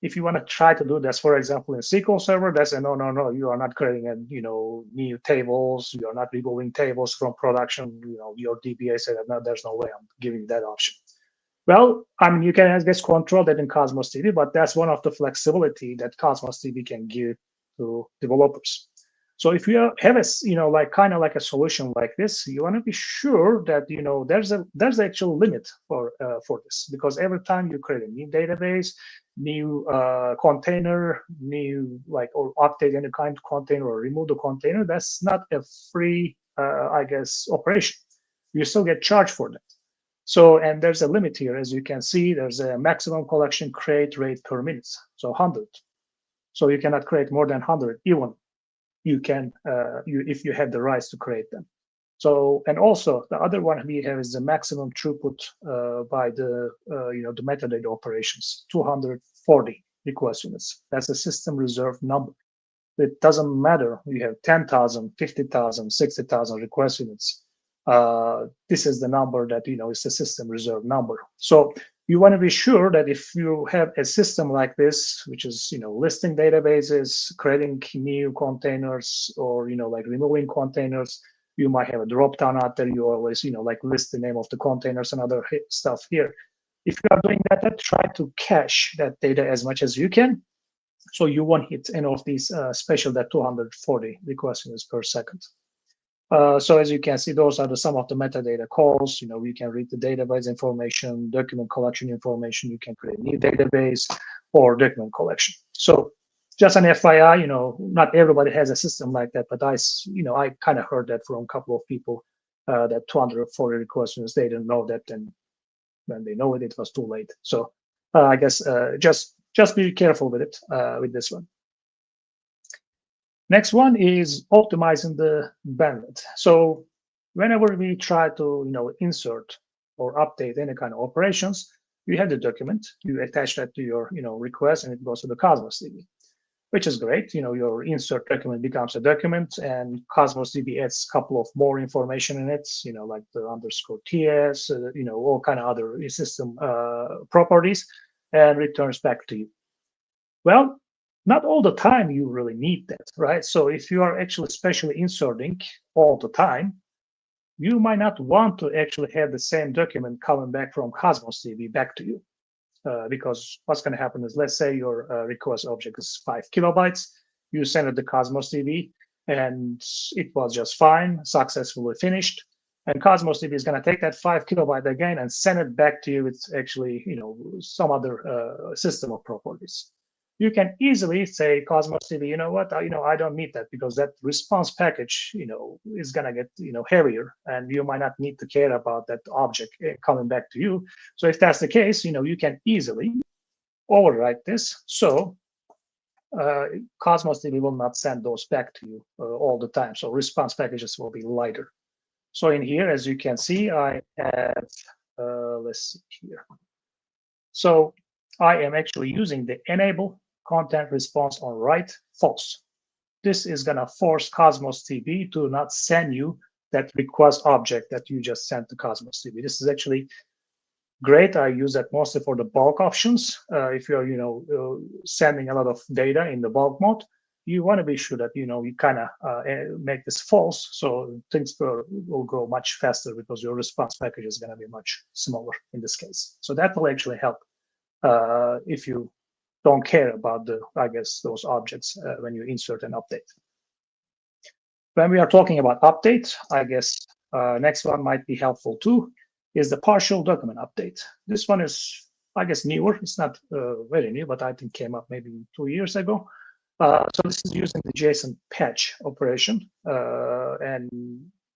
if you want to try to do this, for example, in SQL Server, that's a no, you are not creating new tables. You are not removing tables from production. Your DBA said, no, there's no way I'm giving you that option. Well, I mean, you can, I guess, control that in Cosmos DB, but that's one of the flexibility that Cosmos DB can give to developers. So if you have a, kind of like a solution like this, you want to be sure that, there's an actual limit for this, because every time you create a new database, new container, or update any kind of container or remove the container, that's not a free, I guess, operation. You still get charged for that. So, and there's a limit here, as you can see, there's a maximum collection create rate per minute, so 100. So you cannot create more than 100, even you can, if you have the rights to create them. So, and also the other one we have is the maximum throughput by the, the metadata operations, 240 request units. That's a system reserved number. It doesn't matter, you have 10,000, 50,000, 60,000 request units. This is the number that, is the system reserve number. So you want to be sure that if you have a system like this, which is, listing databases, creating new containers, or, like removing containers, you might have a drop-down out there. You always, list the name of the containers and other stuff here. If you are doing that, try to cache that data as much as you can, so you won't hit any of these special that 240 request units per second. So as you can see, those are some of the metadata calls. You can read the database information, document collection information. You can create a new database or document collection. So just an FYI, not everybody has a system like that, but I kind of heard that from a couple of people that 240 requests, they didn't know that, and when they know it, it was too late. So I guess just be careful with it, with this one. Next one is optimizing the bandwidth. So whenever we try to insert or update any kind of operations, you have the document, you attach that to your request, and it goes to the Cosmos DB, which is great. Your insert document becomes a document, and Cosmos DB adds a couple of more information in it, like the _TS, all kind of other system properties, and returns back to you. Well, not all the time you really need that, right? So if you are actually specially inserting all the time, you might not want to actually have the same document coming back from Cosmos DB back to you. Because what's going to happen is, let's say your request object is 5 kilobytes, you send it to Cosmos DB, and it was just fine, successfully finished. And Cosmos DB is going to take that 5 kilobyte again and send it back to you with actually, some other system of properties. You can easily say, Cosmos DB, you know what, I don't need that, because that response package, is going to get, heavier, and you might not need to care about that object coming back to you. So if that's the case, you can easily overwrite this. So Cosmos DB will not send those back to you all the time. So response packages will be lighter. So in here, as you can see, I have, let's see here. So I am actually using the enable content response on write false. This is going to force Cosmos DB to not send you that request object that you just sent to Cosmos DB. This is actually great. I use that mostly for the bulk options. If you're sending a lot of data in the bulk mode, you want to be sure that you kind of make this false, so things will go much faster, because your response package is going to be much smaller in this case. So that will actually help if you don't care about those objects when you insert an update. When we are talking about update, I guess next one might be helpful too, is the partial document update. This one is, I guess, newer. It's not very new, but I think came up maybe 2 years ago. So this is using the JSON patch operation and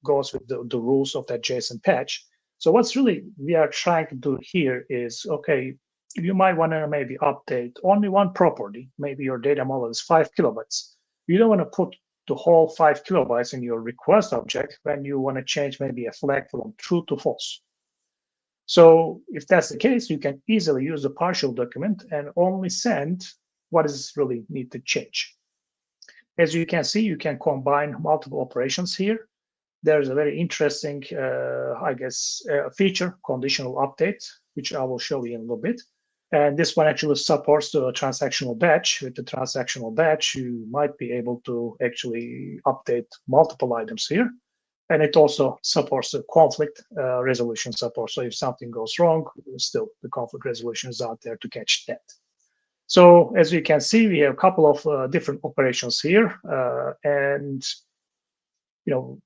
goes with the rules of that JSON patch. So what's really we are trying to do here is, okay, you might want to maybe update only one property. Maybe your data model is 5 kilobytes. You don't want to put the whole 5 kilobytes in your request object when you want to change maybe a flag from true to false. So if that's the case, you can easily use the partial document and only send what is really need to change. As you can see, you can combine multiple operations here. There's a very interesting, feature, conditional update, which I will show you in a little bit. And this one actually supports the transactional batch. With the transactional batch, you might be able to actually update multiple items here. And it also supports the conflict resolution support. So if something goes wrong, still the conflict resolution is out there to catch that. So as you can see, we have a couple of different operations here. And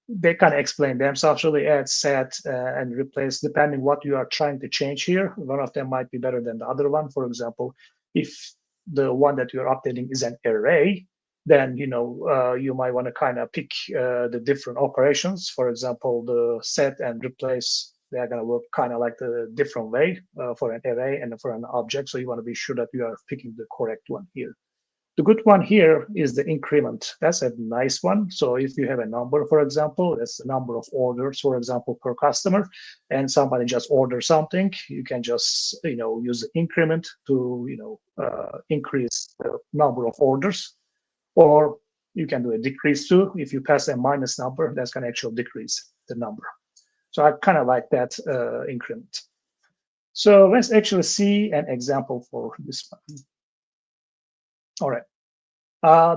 they kind of explain themselves, really add, set, and replace, depending what you are trying to change here. One of them might be better than the other one. For example, if the one that you're updating is an array, then you might want to kind of pick the different operations. For example, the set and replace, they are going to work kind of like the different way for an array and for an object. So you want to be sure that you are picking the correct one here. The good one here is the increment. That's a nice one. So if you have a number, for example, that's the number of orders, for example, per customer, and somebody just orders something, you can just use the increment to increase the number of orders, or you can do a decrease too. If you pass a minus number, that's going to actually decrease the number. So I kind of like that increment. So let's actually see an example for this one. All right.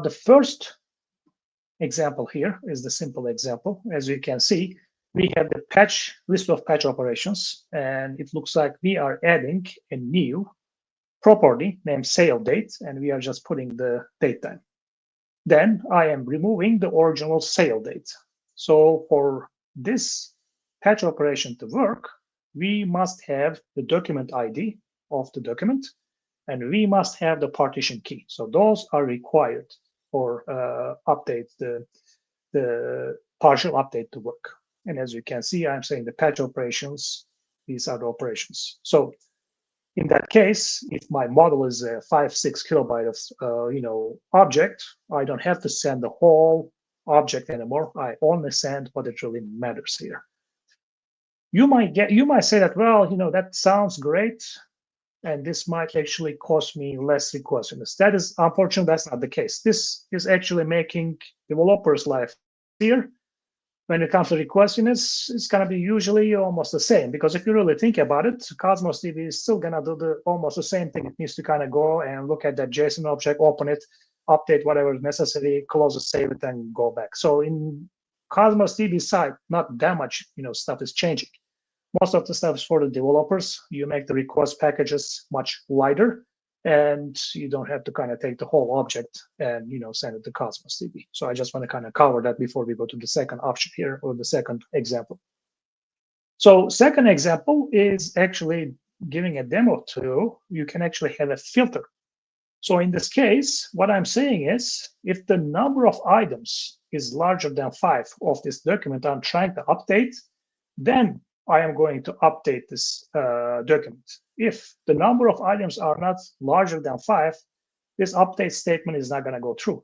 The first example here is the simple example. As you can see, we have the patch list of patch operations, and it looks like we are adding a new property named sale date, and we are just putting the date time. Then I am removing the original sale date. So for this patch operation to work, we must have the document ID of the document, and we must have the partition key. So those are required for update the partial update to work. And as you can see, I'm saying the patch operations, these are the operations. So In that case, if my model is a 5-6 kilobyte of object, I don't have to send the whole object anymore. I only send what it really matters here. You might say that, well, that sounds great, and this might actually cost me less requests. That is, unfortunately, that's not the case. This is actually making developers' life easier. When it comes to requesting, it's going to be usually almost the same, because if you really think about it, Cosmos DB is still going to do almost the same thing. It needs to kind of go and look at that JSON object, open it, update whatever is necessary, close it, save it, and go back. So in Cosmos DB side, not that much stuff is changing. Most of the stuff is for the developers. You make the request packages much lighter, and you don't have to kind of take the whole object and send it to Cosmos DB. So I just want to kind of cover that before we go to the second option here, or the second example. So second example is actually giving a demo to, you can actually have a filter. So in this case, what I'm saying is, if the number of items is larger than 5 of this document I'm trying to update, then I am going to update this document. If the number of items are not larger than 5, this update statement is not going to go through.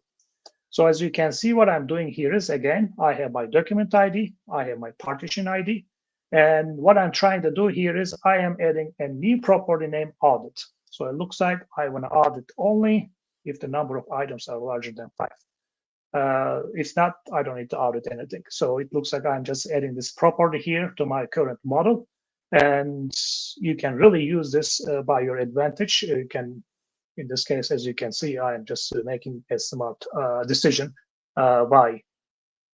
So as you can see, what I'm doing here is, again, I have my document ID, I have my partition ID, and what I'm trying to do here is I am adding a new property named audit. So it looks like I want to audit only if the number of items are larger than 5. If not, I don't need to audit anything. So it looks like I'm just adding this property here to my current model. And you can really use this by your advantage. You can, in this case, as you can see, I'm just making a smart decision by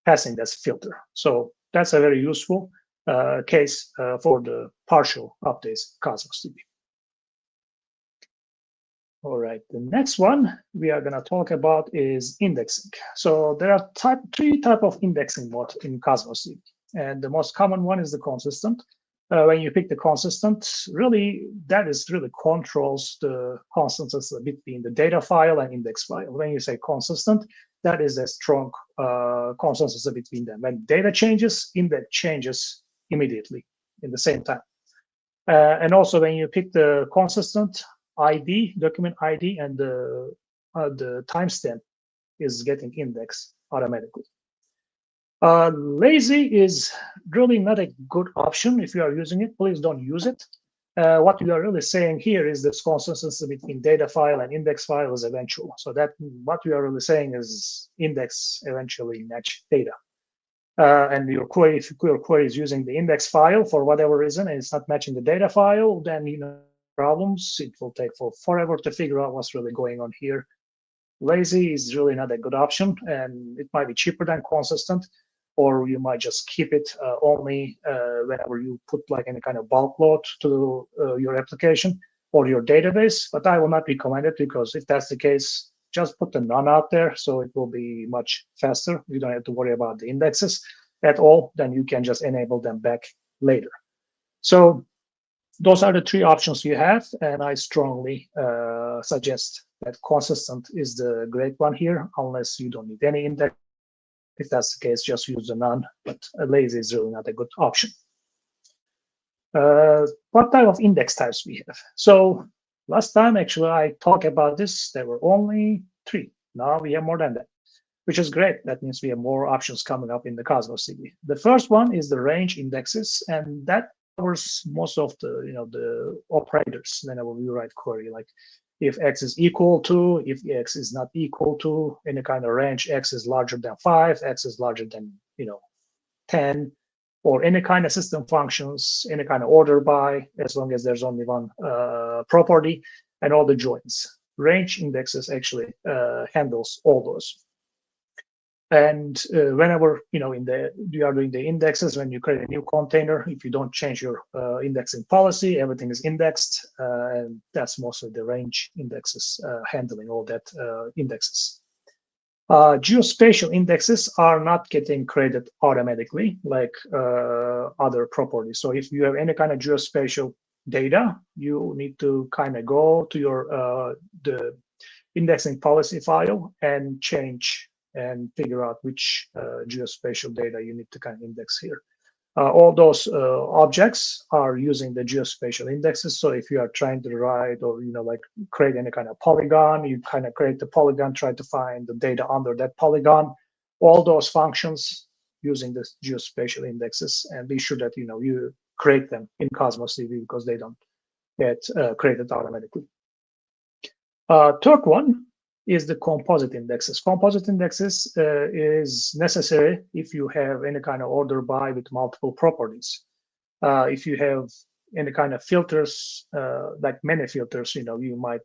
passing this filter. So that's a very useful case for the partial updates Cosmos DB. All right, the next one we are going to talk about is indexing. So there are three types of indexing mode in Cosmos DB. And the most common one is the consistent. When you pick the consistent, really, that is really controls the consistency between the data file and index file. When you say consistent, that is a strong consistency between them. When data changes, index changes immediately in the same time. And also when you pick the consistent ID, document ID, and the timestamp is getting indexed automatically. Lazy is really not a good option. If you are using it, please don't use it. What we are really saying here is this consistency between data file and index file is eventual. So that what we are really saying is index eventually match data. And your query, if your query is using the index file for whatever reason and it's not matching the data file, then problems. It will take forever to figure out what's really going on here. Lazy is really not a good option, and it might be cheaper than consistent, or you might just keep it only whenever you put like any kind of bulk load to your application or your database. But I will not recommend it, because if that's the case, just put the none out there, so it will be much faster. You don't have to worry about the indexes at all. Then you can just enable them back later. So those are the three options you have, and I strongly suggest that consistent is the great one here, unless you don't need any index. If that's the case, just use the none, but lazy is really not a good option. What type of index types we have? So last time, actually, I talked about this. There were only 3. Now we have more than that, which is great. That means we have more options coming up in the Cosmos DB. The first one is the range indexes, and that covers most of the the operators whenever we write query, like if x is equal to, if x is not equal to, any kind of range, x is larger than 5, x is larger than 10, or any kind of system functions, any kind of order by, as long as there's only one property, and all the joins. Range indexes actually handles all those. And whenever you are doing the indexes, when you create a new container, if you don't change your indexing policy, everything is indexed, and that's mostly the range indexes handling all that indexes. Geospatial indexes are not getting created automatically like other properties. So if you have any kind of geospatial data, you need to kind of go to your the indexing policy file and change and figure out which geospatial data you need to kind of index here. All those objects are using the geospatial indexes. So if you are trying to write or like create any kind of polygon, you kind of create the polygon, try to find the data under that polygon. All those functions using the geospatial indexes, and be sure that you create them in Cosmos DB because they don't get created automatically. Third one is the composite indexes. Composite indexes is necessary if you have any kind of order by with multiple properties. If you have any kind of filters, like many filters, you might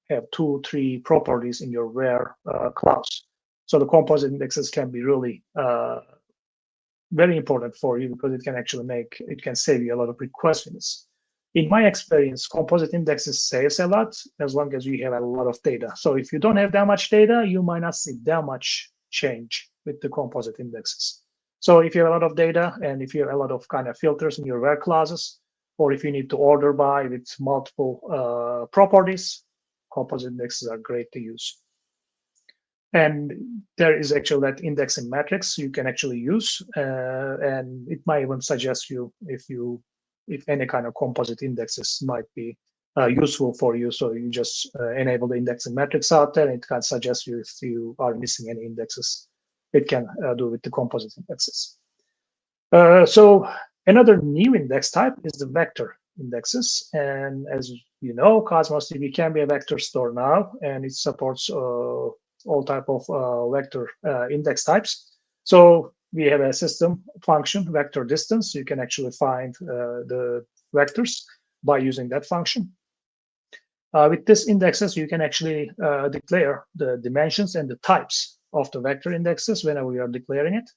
have 2, 3 properties in your where clause. So the composite indexes can be really very important for you because it can save you a lot of requests. In my experience, composite indexes saves a lot as long as you have a lot of data. So if you don't have that much data, you might not see that much change with the composite indexes. So if you have a lot of data and if you have a lot of kind of filters in your where clauses, or if you need to order by with multiple properties, composite indexes are great to use. And there is actually that indexing matrix you can actually use, and it might even suggest you if any kind of composite indexes might be useful for you. So you just enable the indexing matrix out there, and it can suggest you if you are missing any indexes. It can do with the composite indexes. So another new index type is the vector indexes. And as you know, Cosmos DB can be a vector store now, and it supports all type of vector index types. So we have a system function, vector distance. You can actually find the vectors by using that function. With this indexes, you can actually declare the dimensions and the types of the vector indexes whenever you are declaring it.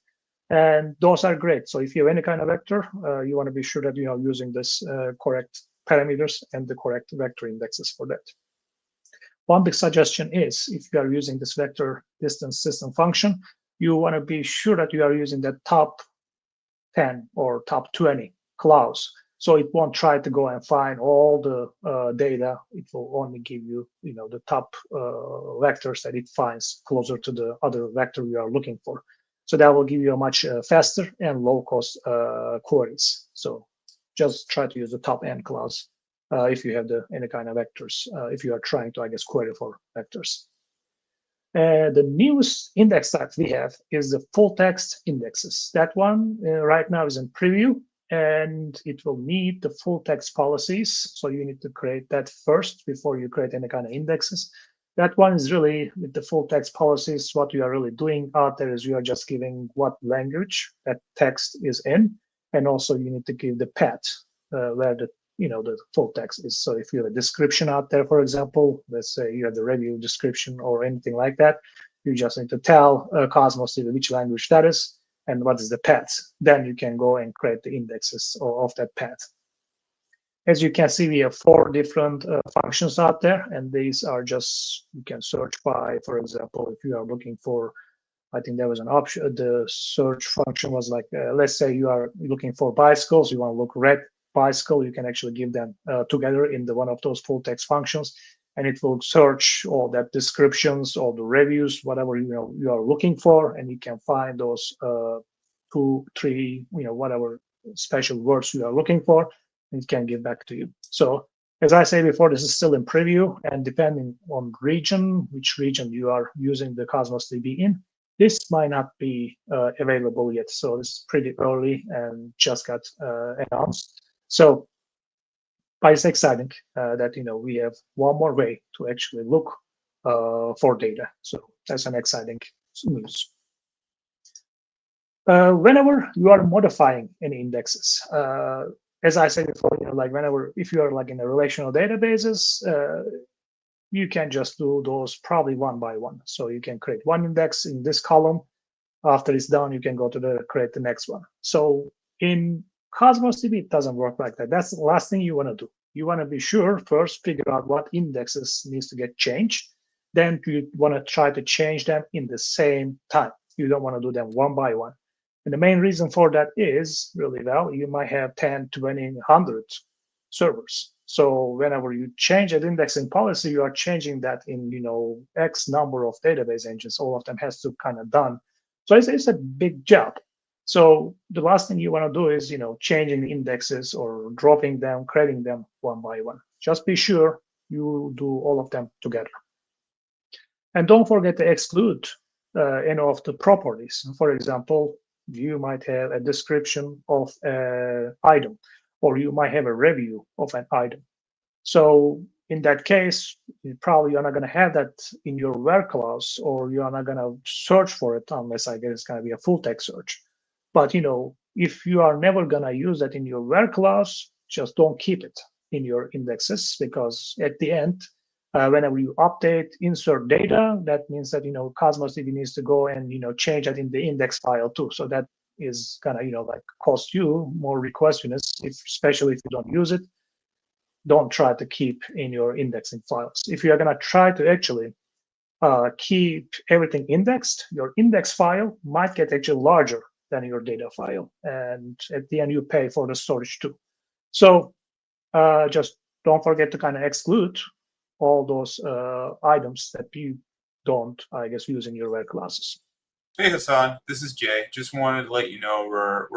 And those are great. So if you have any kind of vector, you want to be sure that you are using this correct parameters and the correct vector indexes for that. One big suggestion is if you are using this vector distance system function, you want to be sure that you are using the top 10 or top 20 clause. So it won't try to go and find all the data. It will only give you, the top vectors that it finds closer to the other vector you are looking for. So that will give you a much faster and low-cost queries. So just try to use the top N clause if you have any kind of vectors, if you are trying to, query for vectors. The newest index type we have is the full text indexes. That one right now is in preview, and it will need the full text policies. So you need to create that first before you create any kind of indexes. That one is really with the full text policies. What you are really doing out there is you are just giving what language that text is in, and also you need to give the path where the full text is. So if you have a description out there, for example, let's say you have the review description or anything like that, you just need to tell Cosmos DB which language that is and what is the path. Then you can go and create the indexes of that path. As you can see, we have 4 different functions out there, and these are just, you can search by, for example, if you are looking for, I think there was an option, the search function was like, let's say you are looking for bicycles, you want to look red bicycle, you can actually give them together in one of those full text functions, and it will search all that descriptions, all the reviews, whatever you are looking for, and you can find those 2, 3, whatever special words you are looking for, and it can give back to you. So as I say before, this is still in preview, and depending on region, which region you are using the Cosmos DB in, this might not be available yet. So this is pretty early and just got announced. So, but it's exciting that we have one more way to actually look for data. So that's an exciting news. Whenever you are modifying any indexes, as I said before, if you are in a relational databases, you can just do those probably one by one. So you can create one index in this column. After it's done, you can go to create the next one. So in Cosmos DB, it doesn't work like that. That's the last thing you want to do. You want to be sure first, figure out what indexes needs to get changed. Then you want to try to change them in the same time. You don't want to do them one by one. And the main reason for that is really, you might have 10, 20, 100 servers. So whenever you change an indexing policy, you are changing that in, X number of database engines. All of them has to kind of done. So it's a big job. So the last thing you want to do is, changing the indexes or dropping them, creating them one by one. Just be sure you do all of them together. And don't forget to exclude any of the properties. For example, you might have a description of an item, or you might have a review of an item. So in that case, you're not going to have that in your where clause, or you're not going to search for it unless I guess it's going to be a full text search. But if you are never going to use that in your where clause, just don't keep it in your indexes, because at the end, whenever you update, insert data, that means that Cosmos DB needs to go and change that in the index file too. So that is gonna cost you more request units, especially if you don't use it. Don't try to keep in your indexing files. If you are gonna try to actually keep everything indexed, your index file might get actually larger than your data file, and at the end you pay for the storage too. So just don't forget to kind of exclude all those items that you don't, I guess, use in your where classes. Hey Hasan, this is Jay. Just wanted to let you know we're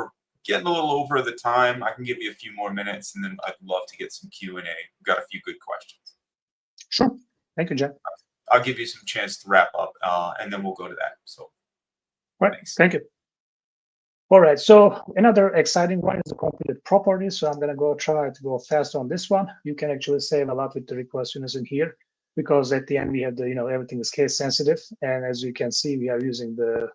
getting a little over the time. I can give you a few more minutes, and then I'd love to get some Q&A. We've got a few good questions. Sure. Thank you, Jay. I'll give you some chance to wrap up, and then we'll go to that. So, right. Thanks. Thank you. All right, so another exciting one is the completed properties. So I'm going to try to go fast on this one. You can actually save a lot with the request units in here, because at the end we have the, everything is case sensitive. And as you can see, we are using the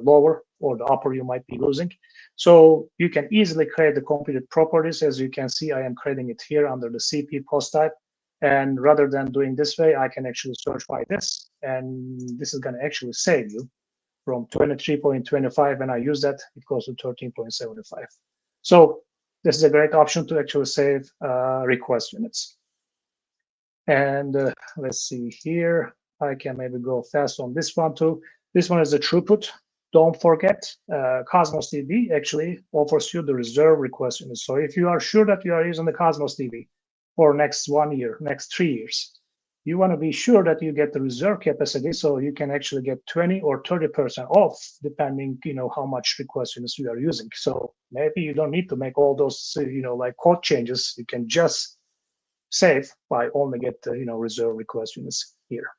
lower or the upper you might be losing. So you can easily create the completed properties. As you can see, I am creating it here under the CP post type. And rather than doing this way, I can actually search by this. And this is going to actually save you from 23.25. When I use that, it goes to 13.75. So this is a great option to actually save request units. And let's see here. I can maybe go fast on this one too. This one is the throughput. Don't forget, Cosmos DB actually offers you the reserve request units. So if you are sure that you are using the Cosmos DB for next 1 year, next 3 years, you want to be sure that you get the reserve capacity, so you can actually get 20 or 30% off, depending, how much request units you are using. So maybe you don't need to make all those, code changes. You can just save by only get the, reserve request units here.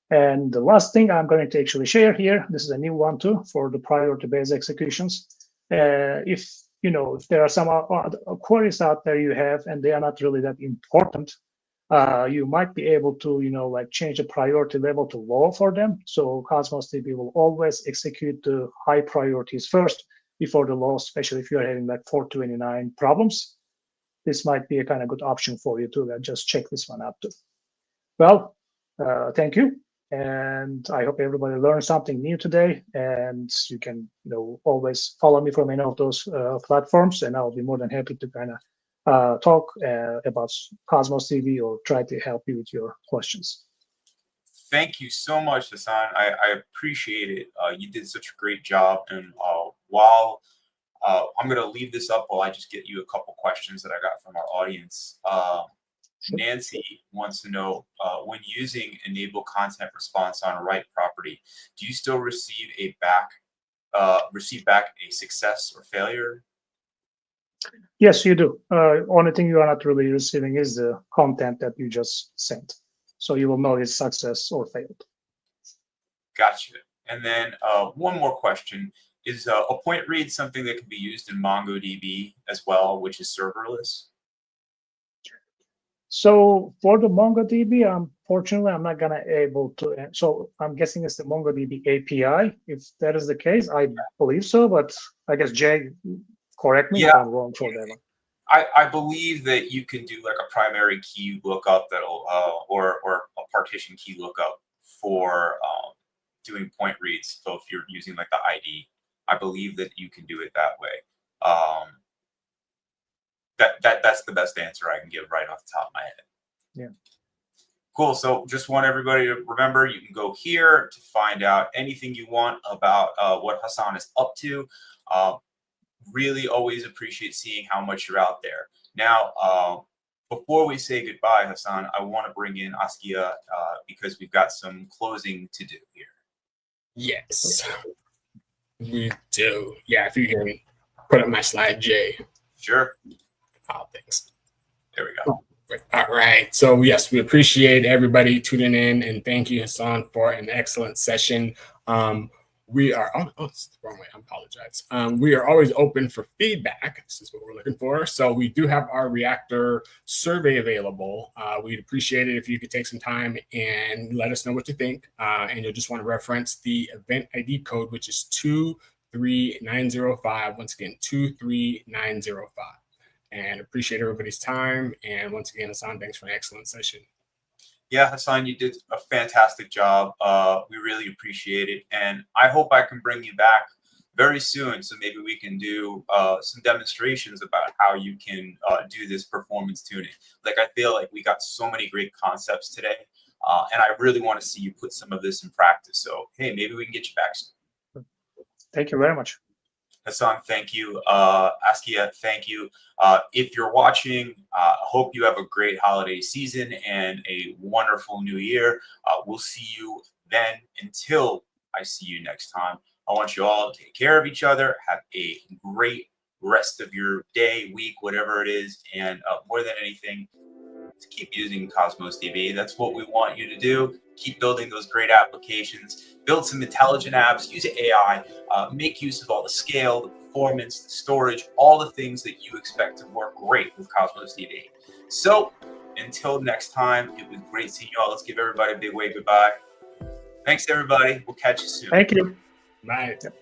And the last thing I'm going to actually share here, this is a new one too for the priority-based executions. If there are some queries out there you have, and they are not really that important, you might be able to, change the priority level to low for them. So Cosmos DB will always execute the high priorities first before the low, especially if you're having 429 problems. This might be a kind of good option for you to just check this one out too. Well, thank you. And I hope everybody learned something new today. And you can, always follow me from any of those platforms, and I'll be more than happy to kind of talk about Cosmos DB or try to help you with your questions. Thank you so much, Hasan. I appreciate it. You did such a great job. And while I'm going to leave this up while I just get you a couple questions that I got from our audience. Sure. Nancy wants to know, when using enable content response on a write property, do you still receive back a success or failure? Yes, you do. Only thing you are not really receiving is the content that you just sent. So you will know it's success or failed. Gotcha. And then one more question. Is a point read something that can be used in MongoDB as well, which is serverless? So for the MongoDB, unfortunately, I'm not gonna able to. So I'm guessing it's the MongoDB API. If that is the case, I believe so. But I guess Jay, correct me if I'm wrong for that one. I believe that you can do like a primary key lookup that'll or a partition key lookup for doing point reads. So if you're using like the ID, I believe that you can do it that way. That's the best answer I can give right off the top of my head. Yeah. Cool. So just want everybody to remember, you can go here to find out anything you want about what Hasan is up to. Really always appreciate seeing how much you're out there. Now, before we say goodbye, Hasan, I want to bring in Askia because we've got some closing to do here. Yes. We do. Yeah, if you can put up my slide, Jay. Sure. Oh, thanks. There we go. All right. So yes, we appreciate everybody tuning in, and thank you, Hasan, for an excellent session. We are it's the wrong way. I apologize. We are always open for feedback. This is what we're looking for. So we do have our Reactor survey available. We'd appreciate it if you could take some time and let us know what you think. And you'll just want to reference the event ID code, which is 23905. Once again, 23905. And appreciate everybody's time. And once again, Hasan, thanks for an excellent session. Yeah, Hasan, you did a fantastic job. We really appreciate it. And I hope I can bring you back very soon. So maybe we can do some demonstrations about how you can do this performance tuning. Like, I feel like we got so many great concepts today. And I really want to see you put some of this in practice. So, hey, maybe we can get you back soon. Thank you very much. Hasan, thank you. Askia, thank you. If you're watching, hope you have a great holiday season and a wonderful new year. We'll see you then. Until I see you next time, I want you all to take care of each other. Have a great rest of your day, week, whatever it is. And more than anything, to keep using Cosmos DB. That's what we want you to do. Keep building those great applications, build some intelligent apps, use AI, make use of all the scale, the performance, the storage, all the things that you expect to work great with Cosmos DB. So until next time, it was great seeing you all. Let's give everybody a big wave goodbye. Thanks, everybody. We'll catch you soon. Thank you. Bye. Yep.